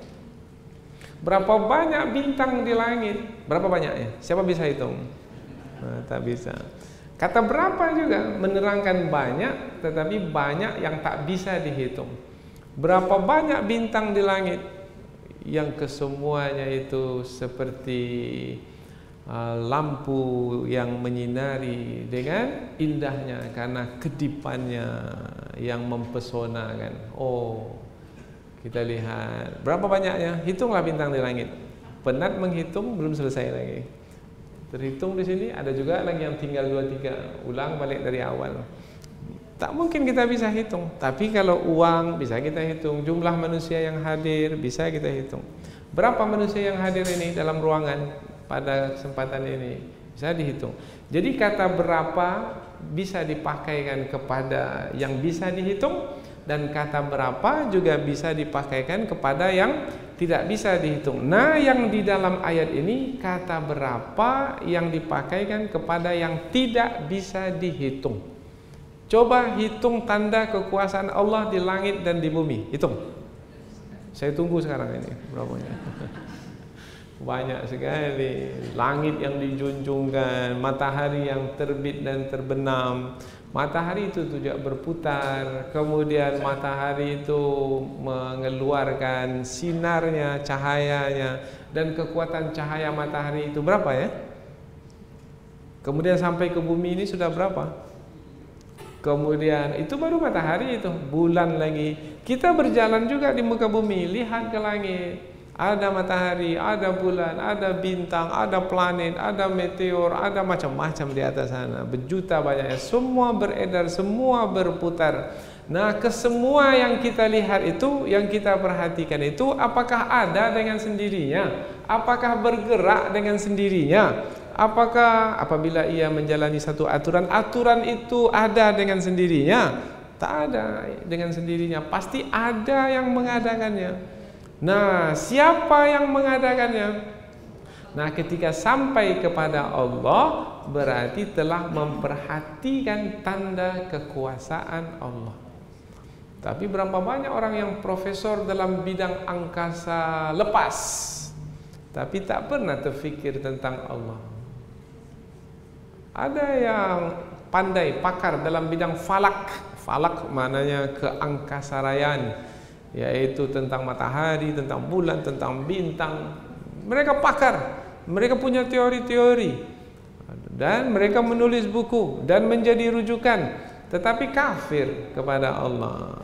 Berapa banyak bintang di langit? Berapa banyaknya? Siapa bisa hitung? Tak bisa. Kata berapa juga menerangkan banyak, tetapi banyak yang tak bisa dihitung. Berapa banyak bintang di langit, yang kesemuanya itu seperti lampu yang menyinari dengan indahnya karena kedipannya yang mempesonakan. Kita lihat berapa banyaknya, hitunglah bintang di langit. Penat menghitung, belum selesai lagi. Terhitung di sini, ada juga lagi yang tinggal 2-3, ulang balik dari awal. Tak mungkin kita bisa hitung. Tapi kalau uang bisa kita hitung, jumlah manusia yang hadir bisa kita hitung. Berapa manusia yang hadir ini dalam ruangan pada kesempatan ini bisa dihitung. Jadi kata berapa bisa dipakaikan kepada yang bisa dihitung, dan kata berapa juga bisa dipakaikan kepada yang tidak bisa dihitung. Nah, yang di dalam ayat ini kata berapa yang dipakaikan kepada yang tidak bisa dihitung. Coba hitung tanda kekuasaan Allah di langit dan di bumi. Hitung. Saya tunggu sekarang ini berapanya. Banyak sekali. Langit yang dijunjungkan, matahari yang terbit dan terbenam. Matahari itu tidak berputar, kemudian matahari itu mengeluarkan sinarnya, cahayanya, dan kekuatan cahaya matahari itu berapa ya? Kemudian sampai ke bumi ini sudah berapa? Kemudian itu baru matahari, itu bulan lagi. Kita berjalan juga di muka bumi, lihat ke langit. Ada matahari, ada bulan, ada bintang, ada planet, ada meteor, ada macam-macam di atas sana. Berjuta banyaknya, semua beredar, semua berputar. Nah, kesemua yang kita lihat itu, yang kita perhatikan itu, apakah ada dengan sendirinya? Apakah bergerak dengan sendirinya? Apakah apabila ia menjalani satu aturan, aturan itu ada dengan sendirinya? Tak ada dengan sendirinya, pasti ada yang mengadakannya. Nah, siapa yang mengadakannya? Nah, ketika sampai kepada Allah, berarti telah memperhatikan tanda kekuasaan Allah. Tapi berapa banyak orang yang profesor dalam bidang angkasa lepas, tapi tak pernah terfikir tentang Allah. Ada yang pandai, pakar dalam bidang falak. Falak maknanya keangkasarayaan, yaitu tentang matahari, tentang bulan, tentang bintang. Mereka pakar, mereka punya teori-teori. dan mereka menulis buku dan menjadi rujukan, tetapi kafir kepada Allah,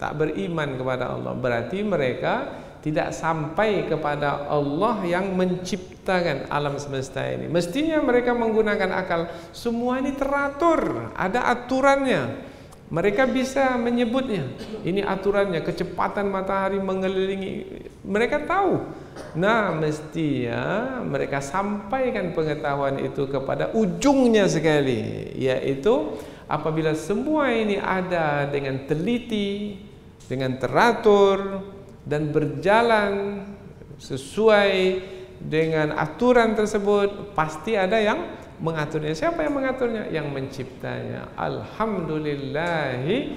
tak beriman kepada Allah, berarti mereka tidak sampai kepada Allah yang menciptakan alam semesta ini. Mestinya mereka menggunakan akal. Semua ini teratur, ada aturannya. Mereka bisa menyebutnya, ini aturannya, kecepatan matahari mengelilingi, mereka tahu. Nah, mestinya mereka sampaikan pengetahuan itu kepada ujungnya sekali, yaitu apabila semua ini ada dengan teliti, dengan teratur, dan berjalan sesuai dengan aturan tersebut, pasti ada yang mengaturnya. Siapa yang mengaturnya? Yang menciptanya. Alhamdulillahi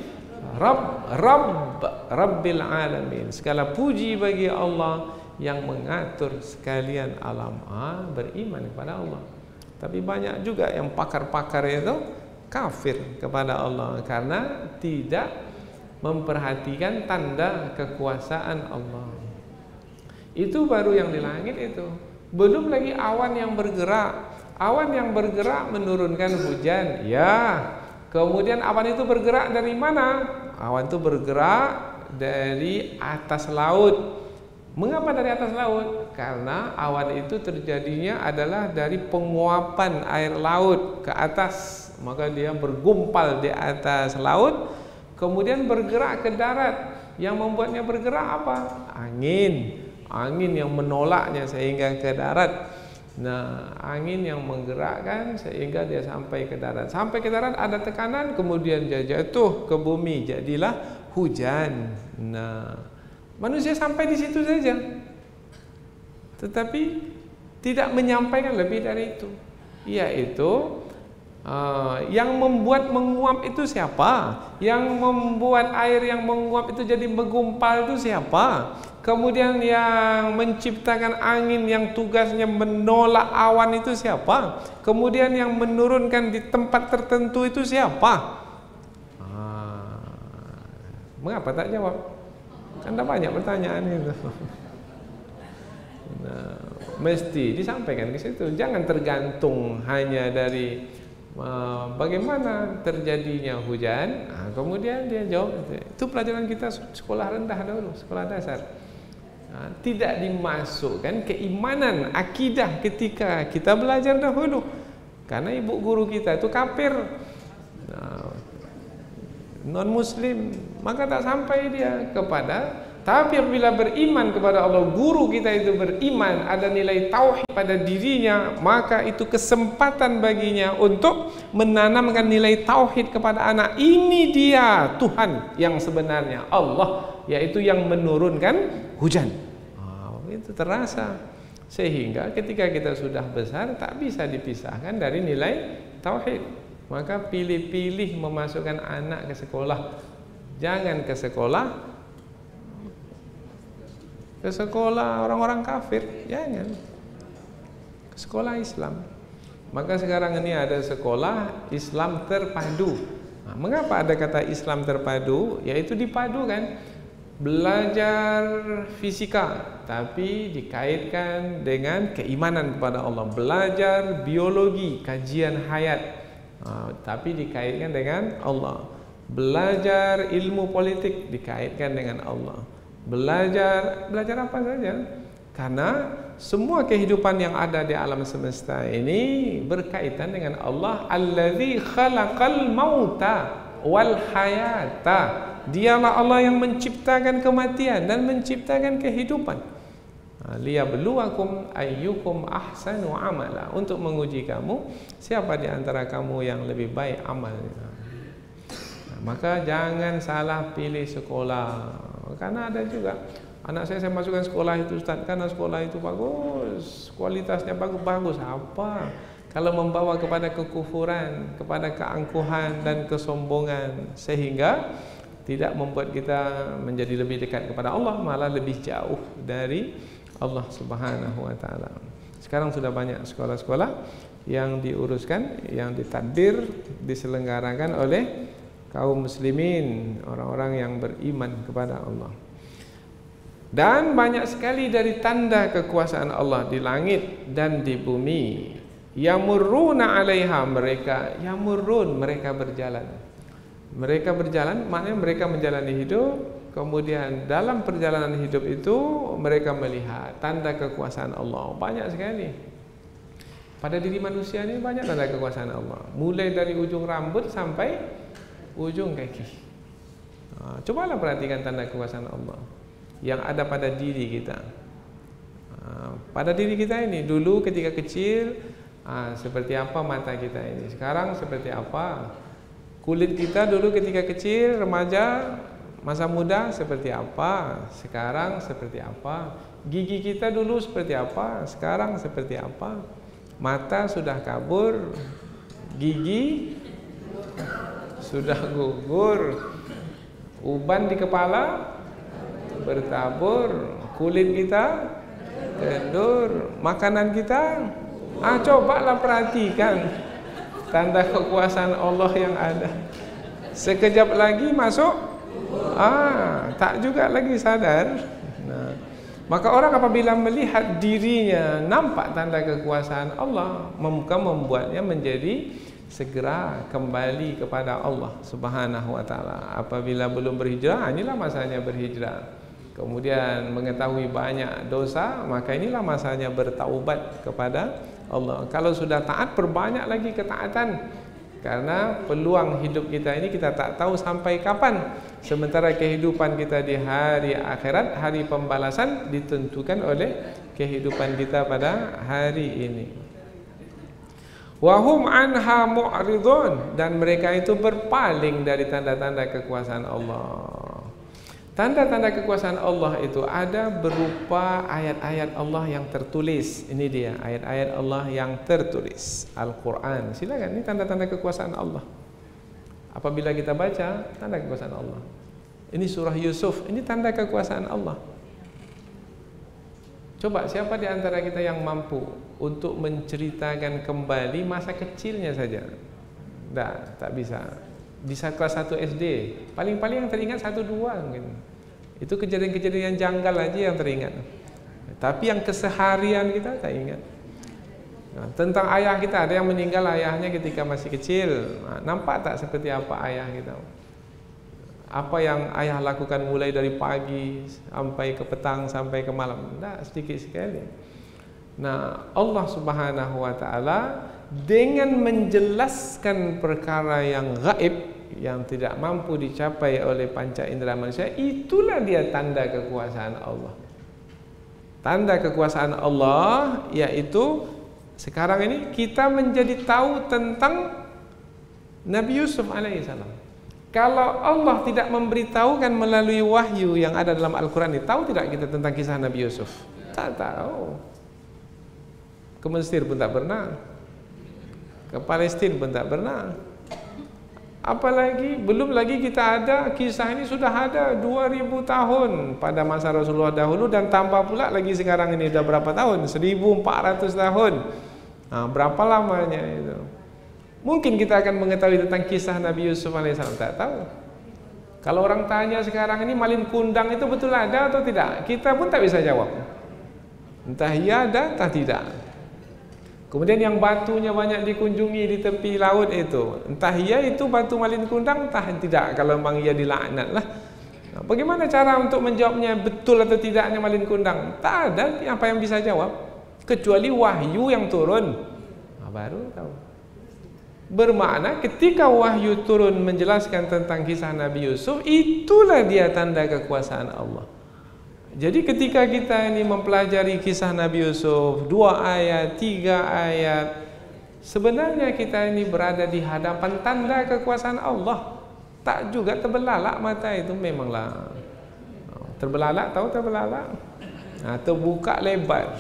Rabbil alamin. Segala puji bagi Allah yang mengatur sekalian alam. Beriman kepada Allah. Tapi banyak juga yang pakar-pakar itu kafir kepada Allah karena tidak memperhatikan tanda kekuasaan Allah. Itu baru yang di langit itu. Belum lagi awan yang bergerak. Awan yang bergerak menurunkan hujan. Ya. Kemudian awan itu bergerak dari mana? Awan itu bergerak dari atas laut. Mengapa dari atas laut? Karena awan itu terjadinya adalah dari penguapan air laut ke atas. Maka dia bergumpal di atas laut, kemudian bergerak ke darat. Yang membuatnya bergerak apa? Angin. Angin yang menolaknya sehingga ke darat. Nah, angin yang menggerakkan sehingga dia sampai ke darat. Sampai ke darat ada tekanan, kemudian dia jatuh ke bumi, jadilah hujan. Nah, manusia sampai di situ saja, tetapi tidak menyampaikan lebih dari itu. Yaitu yang membuat menguap itu siapa? Yang membuat air yang menguap itu jadi menggumpal itu siapa? Kemudian yang menciptakan angin yang tugasnya menolak awan itu siapa? Kemudian yang menurunkan di tempat tertentu itu siapa? Mengapa tak jawab? Kan ada banyak pertanyaan itu. Nah, mesti disampaikan ke situ. Jangan tergantung hanya dari bagaimana terjadinya hujan. Kemudian dia jawab. Itu pelajaran kita sekolah rendah dulu, sekolah dasar. Tidak dimasukkan keimanan, akidah ketika kita belajar dahulu. Karena ibu guru kita itu kafir, non muslim, maka tak sampai dia kepada. Tapi apabila beriman kepada Allah, guru kita itu beriman, ada nilai tauhid pada dirinya, maka itu kesempatan baginya untuk menanamkan nilai tauhid kepada anak. Ini dia Tuhan yang sebenarnya, Allah, yaitu yang menurunkan hujan. Itu terasa. Sehingga ketika kita sudah besar tak bisa dipisahkan dari nilai tauhid. Maka pilih-pilih memasukkan anak ke sekolah. Jangan ke sekolah orang-orang kafir, jangan. Ke sekolah Islam. Maka sekarang ini ada sekolah Islam terpadu. Mengapa ada kata Islam terpadu? Yaitu dipadukan. Belajar fisika tapi dikaitkan dengan keimanan kepada Allah. Belajar biologi, kajian hayat, tapi dikaitkan dengan Allah. Belajar ilmu politik dikaitkan dengan Allah. Belajar apa saja. Karena semua kehidupan yang ada di alam semesta ini berkaitan dengan Allah. Allazi khalaqal mauta wal hayata. Dialah Allah yang menciptakan kematian dan menciptakan kehidupan. Liyabluwakum ayyukum ahsanu amala. Untuk menguji kamu, siapa di antara kamu yang lebih baik amalnya. Maka jangan salah pilih sekolah. Karena ada juga anak saya masukkan sekolah itu, Ustaz, karena sekolah itu bagus, kualitasnya bagus. Apa? Kalau membawa kepada kekufuran, kepada keangkuhan dan kesombongan, sehingga tidak membuat kita menjadi lebih dekat kepada Allah, malah lebih jauh dari Allah Subhanahu wa taala. Sekarang sudah banyak sekolah-sekolah yang diuruskan, yang ditadbir, diselenggarakan oleh kaum muslimin, orang-orang yang beriman kepada Allah. Dan banyak sekali dari tanda kekuasaan Allah di langit dan di bumi Yamurruna 'alaiha, mereka yamurrun, mereka berjalan. Mereka berjalan maknanya mereka menjalani hidup, kemudian dalam perjalanan hidup itu mereka melihat tanda kekuasaan Allah. Banyak sekali. Pada diri manusia ini banyak tanda kekuasaan Allah. Mulai dari ujung rambut sampai ujung kaki. Cobalah perhatikan tanda kekuasaan Allah yang ada pada diri kita. Pada diri kita ini dulu ketika kecil seperti apa mata kita ini, sekarang seperti apa kulit kita dulu ketika kecil, remaja, masa muda seperti apa, sekarang seperti apa, gigi kita dulu seperti apa, sekarang seperti apa, mata sudah kabur, gigi sudah gugur, uban di kepala bertabur, kulit kita kendur, makanan kita cobalah perhatikan tanda kekuasaan Allah yang ada. Sekejap lagi masuk tak juga lagi sadar. Maka orang apabila melihat dirinya nampak tanda kekuasaan Allah, membuatnya menjadi segera kembali kepada Allah Subhanahu wa taala. Apabila belum berhijrah, inilah masanya berhijrah. Kemudian mengetahui banyak dosa, maka inilah masanya bertaubat kepada Allah. Kalau sudah taat, perbanyak lagi ketaatan. Karena peluang hidup kita ini kita tak tahu sampai kapan. Sementara kehidupan kita di hari akhirat, hari pembalasan ditentukan oleh kehidupan kita pada hari ini. Wahum anha mu'ridun, dan mereka itu berpaling dari tanda-tanda kekuasaan Allah. Tanda-tanda kekuasaan Allah itu ada berupa ayat-ayat Allah yang tertulis. Ini dia ayat-ayat Allah yang tertulis, Al-Quran. Silakan, ini tanda-tanda kekuasaan Allah. Apabila kita baca, tanda kekuasaan Allah. Ini surah Yusuf, ini tanda kekuasaan Allah. Coba siapa di antara kita yang mampu untuk menceritakan kembali masa kecilnya saja? Tak bisa. Di kelas 1 SD, paling-paling yang teringat 1-2 mungkin. Itu kejadian-kejadian yang janggal aja yang teringat. Tapi yang keseharian kita tak ingat. Tentang ayah kita, ada yang meninggal ayahnya ketika masih kecil. Nampak tak seperti apa ayah kita? Apa yang ayah lakukan mulai dari pagi sampai ke petang sampai ke malam? Tak, sedikit sekali. Nah, Allah Subhanahu wa taala dengan menjelaskan perkara yang gaib, yang tidak mampu dicapai oleh panca indera manusia, itulah dia tanda kekuasaan Allah. Tanda kekuasaan Allah yaitu sekarang ini kita menjadi tahu tentang Nabi Yusuf alaihissalam. Kalau Allah tidak memberitahukan melalui wahyu yang ada dalam Al-Quran ini, tahu tidak kita tentang kisah Nabi Yusuf? Tak tahu. Ke Mesir pun tak pernah, ke Palestina pun tak pernah. Apalagi belum lagi kita ada kisah ini sudah ada 2000 tahun pada masa Rasulullah dahulu, dan tambah pula lagi sekarang ini sudah berapa tahun? 1400 tahun. Berapa lamanya itu? Mungkin kita akan mengetahui tentang kisah Nabi Yusuf alaihissalam, tak tahu. Kalau orang tanya sekarang ini malin kundang itu betul ada atau tidak, kita pun tak bisa jawab. Entah iya ada, entah tidak. Kemudian yang batunya banyak dikunjungi di tepi laut itu, entah iya itu batu malin kundang, entah tidak. Kalau memang ia dilaknat lah. Bagaimana cara untuk menjawabnya betul atau tidaknya malin kundang? Tak ada apa yang bisa jawab kecuali wahyu yang turun. Baru tahu. Bermakna ketika wahyu turun menjelaskan tentang kisah Nabi Yusuf, itulah dia tanda kekuasaan Allah. Jadi ketika kita ini mempelajari kisah Nabi Yusuf 2 ayat, 3 ayat, sebenarnya kita ini berada di hadapan tanda kekuasaan Allah. Tak juga terbelalak mata itu, memanglah terbelalak, tahu terbelalak? Terbuka lebar.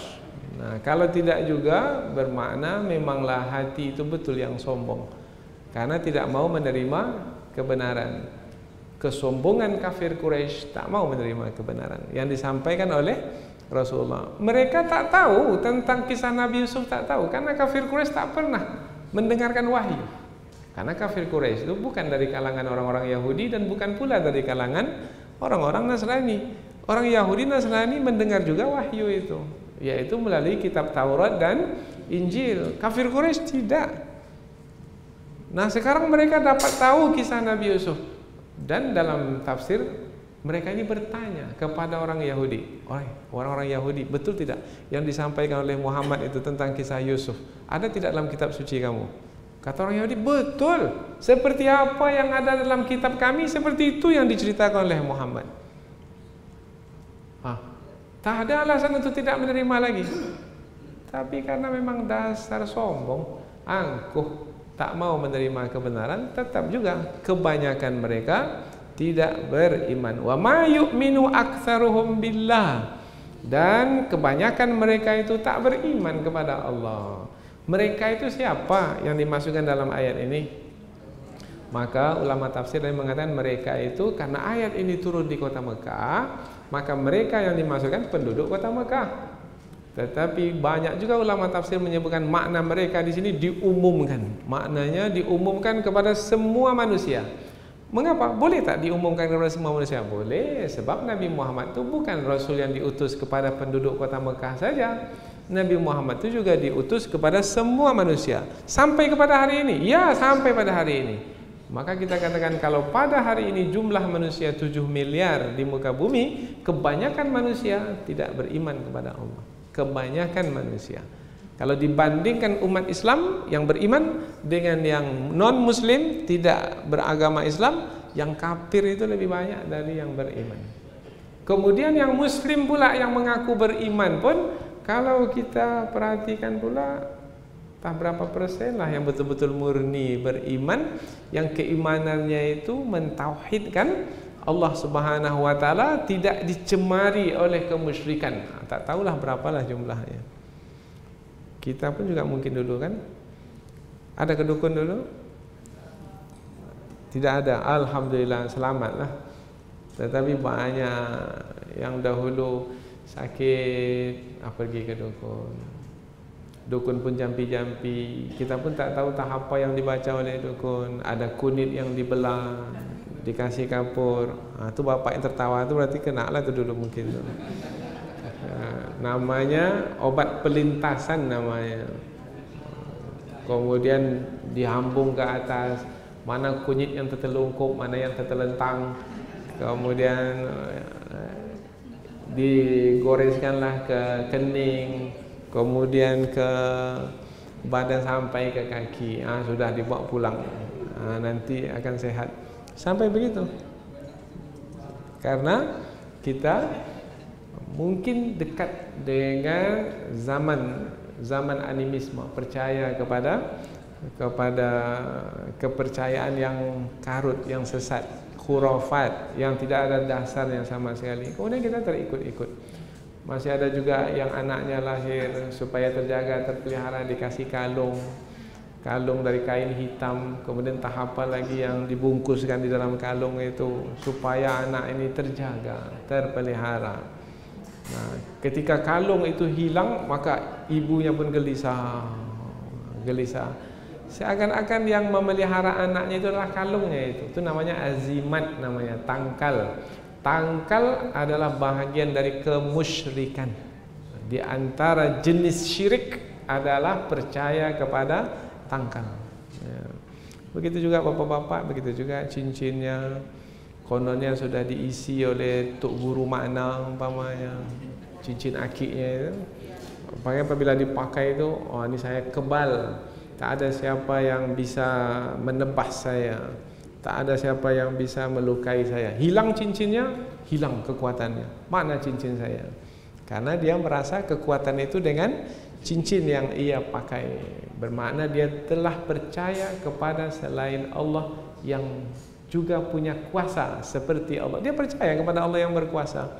Kalau tidak juga bermakna memanglah hati itu betul yang sombong, karena tidak mau menerima kebenaran. Kesombongan kafir Quraisy tak mau menerima kebenaran yang disampaikan oleh Rasulullah. Mereka tak tahu tentang kisah Nabi Yusuf, tak tahu, karena kafir Quraisy tak pernah mendengarkan wahyu. Karena kafir Quraisy itu bukan dari kalangan orang-orang Yahudi dan bukan pula dari kalangan orang-orang Nasrani. Orang Yahudi Nasrani mendengar juga wahyu itu, yaitu melalui kitab Taurat dan Injil. Kafir Quraisy tidak. Nah, sekarang mereka dapat tahu kisah Nabi Yusuf. Dan dalam tafsir mereka ini bertanya kepada orang Yahudi, orang-orang Yahudi, betul tidak yang disampaikan oleh Muhammad itu tentang kisah Yusuf? Ada tidak dalam kitab suci kamu? Kata orang Yahudi, betul. Seperti apa yang ada dalam kitab kami, seperti itu yang diceritakan oleh Muhammad. Tak ada alasan untuk tidak menerima lagi. Tapi karena memang dasar sombong, angkuh, tak mau menerima kebenaran, tetap juga kebanyakan mereka tidak beriman. Wa ma yu'minu aktsaruhum billah. Dan kebanyakan mereka itu tak beriman kepada Allah. Mereka itu siapa yang dimasukkan dalam ayat ini? Maka ulama tafsir mengatakan mereka itu karena ayat ini turun di kota Mekah, maka mereka yang dimasukkan penduduk kota Mekah. Tetapi banyak juga ulama tafsir menyebutkan makna mereka di sini diumumkan. Maknanya diumumkan kepada semua manusia. Mengapa? Boleh tak diumumkan kepada semua manusia? Boleh, sebab Nabi Muhammad itu bukan Rasul yang diutus kepada penduduk kota Mekah saja. Nabi Muhammad itu juga diutus kepada semua manusia. Sampai kepada hari ini? Ya, sampai pada hari ini. Maka kita katakan kalau pada hari ini jumlah manusia 7 miliar di muka bumi, kebanyakan manusia tidak beriman kepada Allah. Kebanyakan manusia. Kalau dibandingkan umat Islam yang beriman dengan yang non-muslim tidak beragama Islam, yang kafir itu lebih banyak dari yang beriman. Kemudian yang muslim pula yang mengaku beriman pun, kalau kita perhatikan pula, tak berapa persen lah yang betul-betul murni beriman, yang keimanannya itu mentauhidkan Allah Subhanahu wa taala, tidak dicemari oleh kemusyrikan. Tak tahulah berapalah jumlahnya. Kita pun juga mungkin dulu kan ada kedukun dulu? Tidak ada. Alhamdulillah, selamatlah. Tetapi banyak yang dahulu sakit pergi ke dukun. Dukun pun jampi-jampi. Kita pun tak tahu tahap apa yang dibaca oleh dukun. Ada kunit yang dibelah, dikasih kapur. Tu bapak yang tertawa tu berarti kena lah tu dulu mungkin tu. Namanya obat pelintasan namanya. Kemudian dihambung ke atas, mana kunyit yang tertelungkup, mana yang tertelentang. Kemudian digoreskanlah ke kening, kemudian ke badan sampai ke kaki. Sudah dibawa pulang. Nanti akan sehat. Sampai begitu. Karena kita mungkin dekat dengan zaman animisme, percaya kepada kepercayaan yang karut, yang sesat, khurafat, yang tidak ada dasarnya sama sekali. Kemudian kita terikut-ikut. Masih ada juga yang anaknya lahir supaya terjaga, terpelihara, dikasih kalung dari kain hitam, kemudian tahap lagi yang dibungkuskan di dalam kalung itu supaya anak ini terjaga, terpelihara. Nah, ketika kalung itu hilang, maka ibunya pun gelisah. Seakan-akan yang memelihara anaknya itu adalah kalungnya itu. Itu namanya azimat, namanya tangkal. Tangkal adalah bahagian dari kemusyrikan. Di antara jenis syirik adalah percaya kepada tangkal. Begitu juga bapak-bapak, begitu juga cincinnya. Kononnya sudah diisi oleh tuk guru makna umpamanya, cincin akiknya itu. Apabila dipakai itu, ini saya kebal. Tak ada siapa yang bisa menebas saya. Tak ada siapa yang bisa melukai saya. Hilang cincinnya, hilang kekuatannya. Mana cincin saya? Karena dia merasa kekuatan itu dengan cincin yang ia pakai. Bermakna dia telah percaya kepada selain Allah yang juga punya kuasa seperti Allah. Dia percaya kepada Allah yang berkuasa,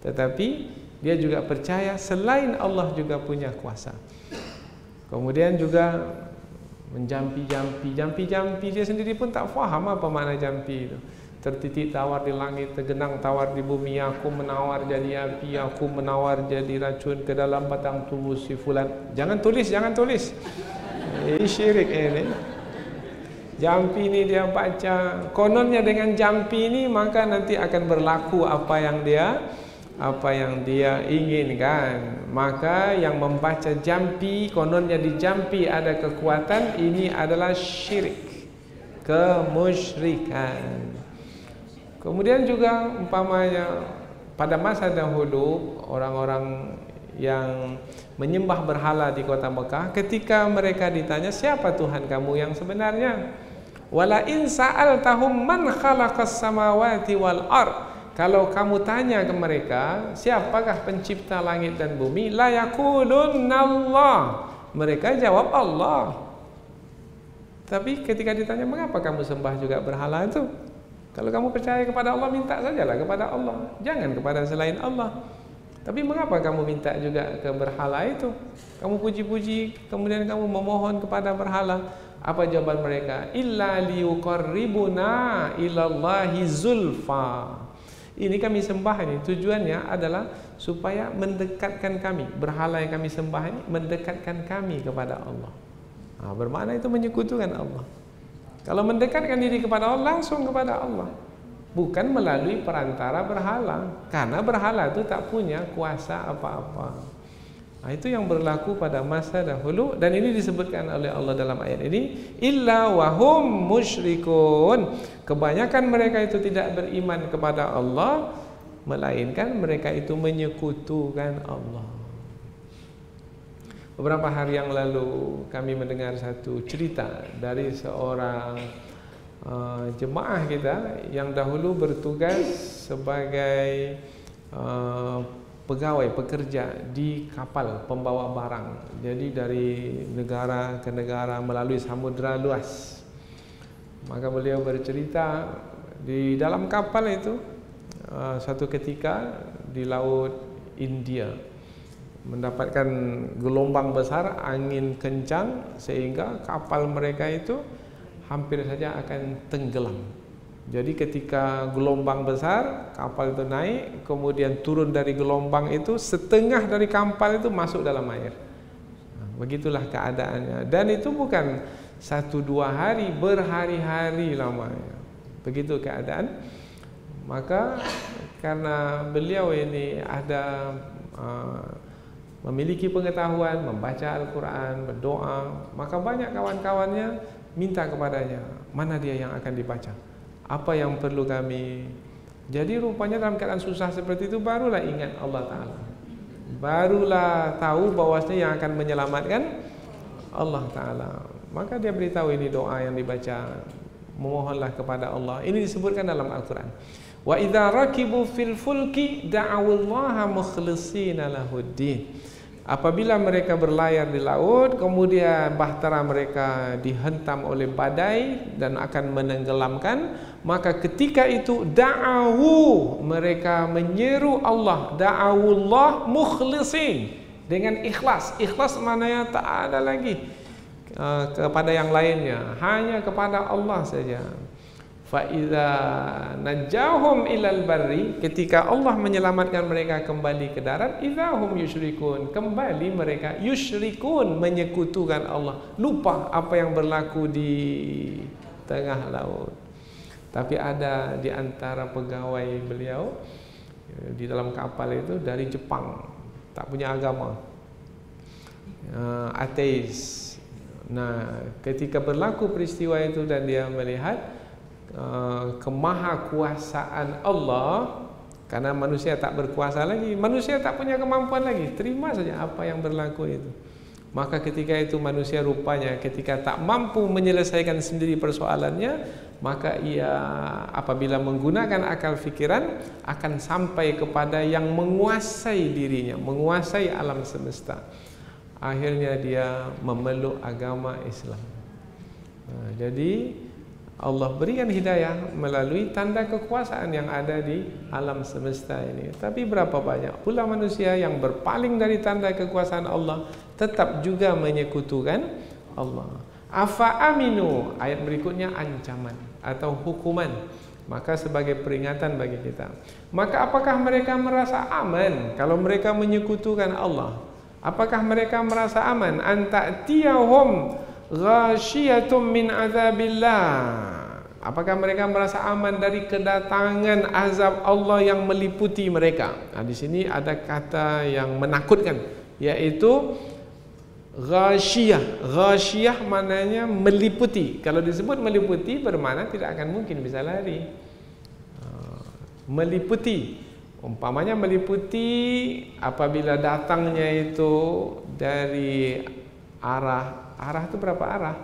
tetapi dia juga percaya selain Allah juga punya kuasa. Kemudian juga menjampi-jampi dia sendiri pun tak faham apa makna jampi itu. Tertitik tawar di langit, tergenang tawar di bumi, aku menawar jadi api, aku menawar jadi racun ke dalam batang tubuh si fulan. Jangan tulis. Ini syirik ini. Jampi ini dia baca, kononnya dengan jampi ini maka nanti akan berlaku apa yang dia apa yang dia inginkan. Maka yang membaca jampi, kononnya di jampi ada kekuatan, ini adalah syirik, kemusyrikan. Kemudian juga umpamanya pada masa dahulu orang-orang yang menyembah berhala di kota Mekah, ketika mereka ditanya siapa Tuhan kamu yang sebenarnya, wala in sa'altahum man khalaqas samawati wal ard, kalau kamu tanya ke mereka siapakah pencipta langit dan bumi, la yaqulunallah, mereka jawab Allah. Tapi ketika ditanya mengapa kamu sembah juga berhala itu, kalau kamu percaya kepada Allah, minta sajalah kepada Allah, jangan kepada selain Allah. Tapi mengapa kamu minta juga ke berhala itu? Kamu puji-puji, kemudian kamu memohon kepada berhala. Apa jawaban mereka? Illa liyuqarribuna ilallahi zulfa. Ini kami sembah ini, tujuannya adalah supaya mendekatkan kami. Berhala yang kami sembah ini mendekatkan kami kepada Allah. Nah, bermakna itu menyekutukan Allah. Kalau mendekatkan diri kepada Allah, langsung kepada Allah, bukan melalui perantara berhala, karena berhala itu tak punya kuasa apa-apa. Nah, itu yang berlaku pada masa dahulu, dan ini disebutkan oleh Allah dalam ayat ini, illa wahum musyrikun. Kebanyakan mereka itu tidak beriman kepada Allah, melainkan mereka itu menyekutukan Allah. Beberapa hari yang lalu kami mendengar satu cerita dari seorang jemaah kita yang dahulu bertugas sebagai pegawai pekerja di kapal pembawa barang. Jadi dari negara ke negara melalui samudera luas. Maka beliau bercerita di dalam kapal itu satu ketika di laut India mendapatkan gelombang besar, angin kencang, sehingga kapal mereka itu hampir saja akan tenggelam. Jadi ketika gelombang besar, kapal itu naik, kemudian turun dari gelombang itu, setengah dari kapal itu masuk dalam air. Begitulah keadaannya. Dan itu bukan 1-2 hari, berhari-hari lamanya. Begitu keadaan. Maka karena beliau ini ada memiliki pengetahuan, membaca Al-Quran, berdoa, maka banyak kawan-kawannya minta kepadanya, mana dia yang akan dibaca, apa yang perlu kami. Jadi rupanya dalam keadaan susah seperti itu barulah ingat Allah Ta'ala, barulah tahu bahwasanya yang akan menyelamatkan Allah Ta'ala. Maka dia beritahu ini doa yang dibaca, memohonlah kepada Allah. Ini disebutkan dalam Al-Quran. Wa idza rakibu fil fulki da'awullaha mukhlishina lahuddin. Apabila mereka berlayar di laut, kemudian bahtera mereka dihentam oleh badai dan akan menenggelamkan, maka ketika itu da'awu, mereka menyeru Allah, da'awullah mukhlisin, dengan ikhlas. Ikhlas maknanya tak ada lagi kepada yang lainnya, hanya kepada Allah saja. Fa idza najahum ilal barri, ketika Allah menyelamatkan mereka kembali ke darat, idzahum yusyrikun, kembali mereka yusyrikun, menyekutukan Allah, lupa apa yang berlaku di tengah laut. Tapi ada di antara pegawai beliau di dalam kapal itu dari Jepang, tak punya agama, ateis. Nah, ketika berlaku peristiwa itu dan dia melihat kemahakuasaan Allah, karena manusia tak berkuasa lagi, manusia tak punya kemampuan lagi, terima saja apa yang berlaku itu. Maka ketika itu manusia rupanya ketika tak mampu menyelesaikan sendiri persoalannya, maka ia apabila menggunakan akal fikiran akan sampai kepada yang menguasai dirinya, menguasai alam semesta. Akhirnya dia memeluk agama Islam. Nah, jadi Allah berikan hidayah melalui tanda kekuasaan yang ada di alam semesta ini. Tapi berapa banyak pula manusia yang berpaling dari tanda kekuasaan Allah, tetap juga menyekutukan Allah. Afa aminu, ayat berikutnya ancaman atau hukuman. Maka sebagai peringatan bagi kita. Maka apakah mereka merasa aman kalau mereka menyekutukan Allah? Apakah mereka merasa aman? Anta'tiyahum ghasyiatum min azabillah, Apakah mereka merasa aman dari kedatangan azab Allah yang meliputi mereka? Nah, di sini ada kata yang menakutkan, yaitu ghasyiyah. Ghasyiyah maknanya meliputi. Kalau disebut meliputi bermakna tidak akan mungkin bisa lari. Meliputi, umpamanya meliputi apabila datangnya itu dari arah itu berapa arah?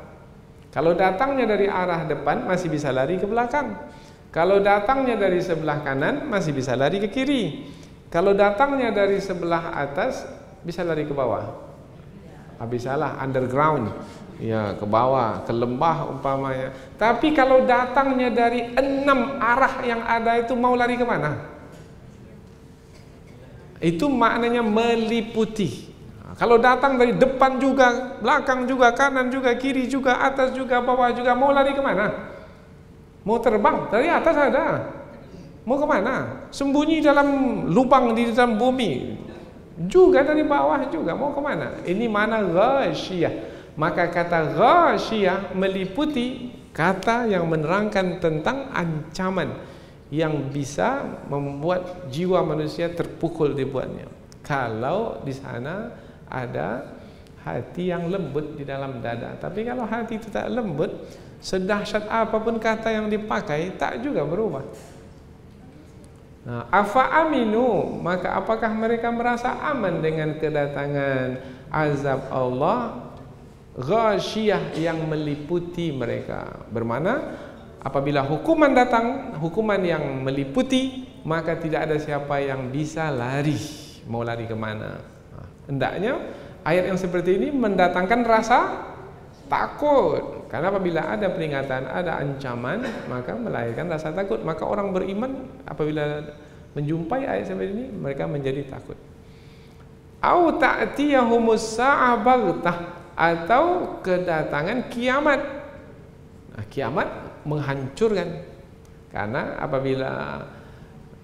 Kalau datangnya dari arah depan masih bisa lari ke belakang. Kalau datangnya dari sebelah kanan masih bisa lari ke kiri. Kalau datangnya dari sebelah atas bisa lari ke bawah. Bisalah underground, ya, ke bawah, ke lembah umpamanya. Tapi kalau datangnya dari 6 arah yang ada itu mau lari ke mana? Itu maknanya meliputi. Kalau datang dari depan juga, belakang juga, kanan juga, kiri juga, atas juga, bawah juga, mau lari kemana? Mau terbang? Dari atas ada. Mau kemana? Sembunyi dalam lubang di dalam bumi. Juga dari bawah juga, mau kemana? Ini mana ghasyiyah. Maka kata ghasyiyah meliputi kata yang menerangkan tentang ancaman yang bisa membuat jiwa manusia terpukul dibuatnya. Kalau di sana ada hati yang lembut di dalam dada. Tapi kalau hati itu tak lembut, sedahsyat apapun kata yang dipakai tak juga berubah. Nah, afa aminu, maka apakah mereka merasa aman dengan kedatangan azab Allah ghasyiyah yang meliputi mereka? Bermakna apabila hukuman datang, hukuman yang meliputi, maka tidak ada siapa yang bisa lari. Mau lari kemana? Hendaknya ayat yang seperti ini mendatangkan rasa takut. Karena apabila ada peringatan, ada ancaman, maka melahirkan rasa takut. Maka orang beriman apabila menjumpai ayat seperti ini, mereka menjadi takut. Au ta'tiyahumus sa'ah baghtah, atau kedatangan kiamat. Nah, kiamat menghancurkan. Karena apabila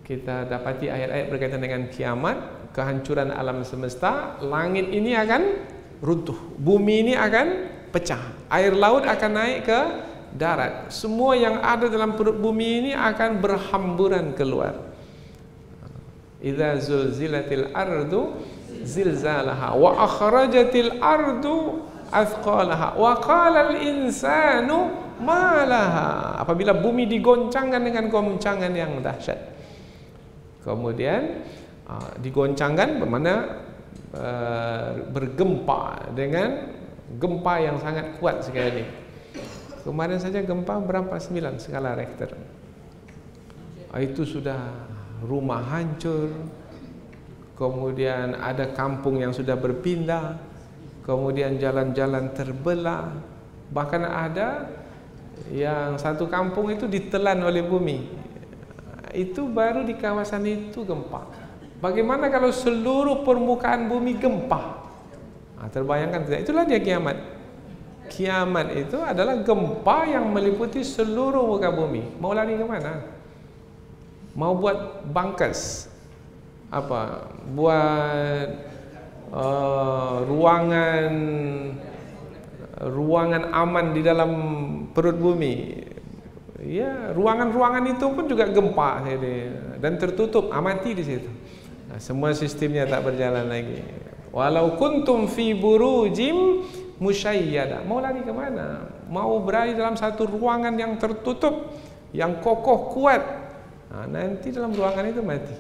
kita dapati ayat-ayat berkaitan dengan kiamat, kehancuran alam semesta, langit ini akan runtuh, bumi ini akan pecah, air laut akan naik ke darat, semua yang ada dalam perut bumi ini akan berhamburan keluar. Idza zulzilatil ardu zilzalaha wa akhrajatil ardu athqalaha wa qala al insanu ma laha. Apabila bumi digoncangkan dengan goncangan yang dahsyat, kemudian digoncangkan bermakna bergempa dengan gempa yang sangat kuat sekali. Kemarin saja gempa berapa? 9 skala Richter. Itu sudah rumah hancur, kemudian ada kampung yang sudah berpindah, kemudian jalan-jalan terbelah, bahkan ada yang satu kampung itu ditelan oleh bumi. Itu baru di kawasan itu gempa. Bagaimana kalau seluruh permukaan bumi gempa? Terbayangkan tidak? Itulah dia kiamat. Kiamat itu adalah gempa yang meliputi seluruh muka bumi. Mau lari ke mana? Mau buat bunkers? Apa? Buat ruangan aman di dalam perut bumi. Ya, ruangan-ruangan itu pun juga gempa dan tertutup, mati di situ. Nah, semua sistemnya tak berjalan lagi. Walau kuntum fi burujim musyayyada. Mau lari ke mana? Mau berada dalam satu ruangan yang tertutup, yang kokoh kuat. Nah, nanti dalam ruangan itu mati.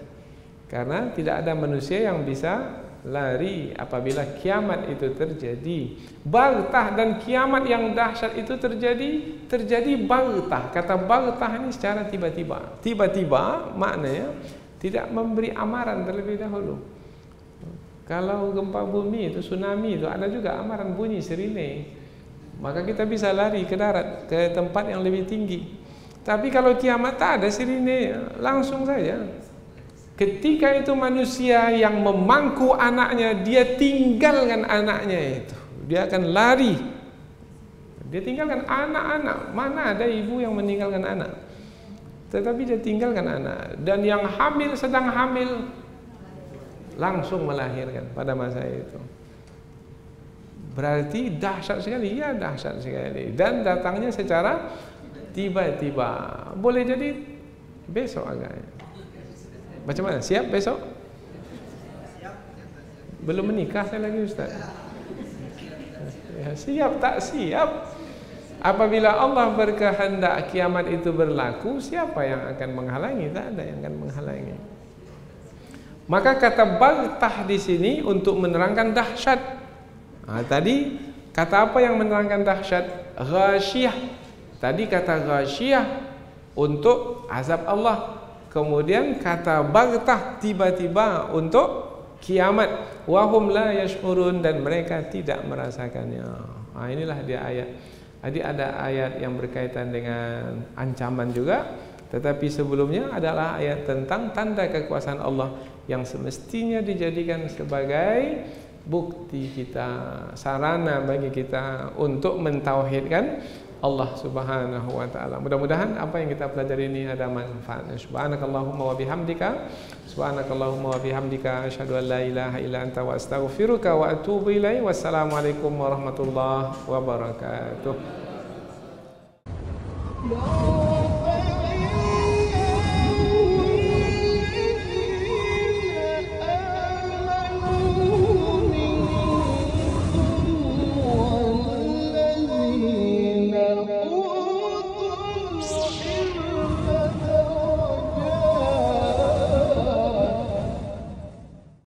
Karena tidak ada manusia yang bisa lari apabila kiamat itu terjadi. Baghtah, dan kiamat yang dahsyat itu terjadi baghtah. Kata baghtah ini secara tiba-tiba. Tiba-tiba maknanya tidak memberi amaran terlebih dahulu. Kalau gempa bumi itu, tsunami itu, ada juga amaran bunyi sirine. Maka kita bisa lari ke darat, ke tempat yang lebih tinggi. Tapi kalau kiamat tak ada sirine, langsung saja. Ketika itu manusia yang memangku anaknya, dia tinggalkan anaknya itu. Dia akan lari. Dia tinggalkan anak-anak. Mana ada ibu yang meninggalkan anak? Tetapi dia tinggalkan anak. Dan yang hamil, sedang hamil, langsung melahirkan pada masa itu. Berarti dahsyat sekali. Ya, dahsyat sekali. Dan datangnya secara tiba-tiba. Boleh jadi besok agaknya. Macam mana? Siap besok? Belum menikah saya lagi Ustaz. Ya, siap tak siap? Apabila Allah berkehendak kiamat itu berlaku, siapa yang akan menghalangi? Tak ada yang akan menghalangi. Maka kata baghtah di sini untuk menerangkan dahsyat. Tadi kata apa yang menerangkan dahsyat? Ghasyiyah. Tadi kata ghasyiyah untuk azab Allah. Kemudian kata baghtah tiba-tiba untuk kiamat. Wahum la yash'urun, dan mereka tidak merasakannya. Inilah dia ayat. Jadi ada ayat yang berkaitan dengan ancaman juga, tetapi sebelumnya adalah ayat tentang tanda kekuasaan Allah yang semestinya dijadikan sebagai bukti kita, sarana bagi kita untuk mentauhidkan Allah Subhanahu wa taala. Mudah-mudahan apa yang kita pelajari ini ada manfaatnya. Subhanakallahumma wa bihamdika, subhanakallahumma wa bihamdika, asyhadu an la ilaha illa anta wa astaghfiruka wa atubu ilaik. Wassalamualaikum warahmatullahi wabarakatuh.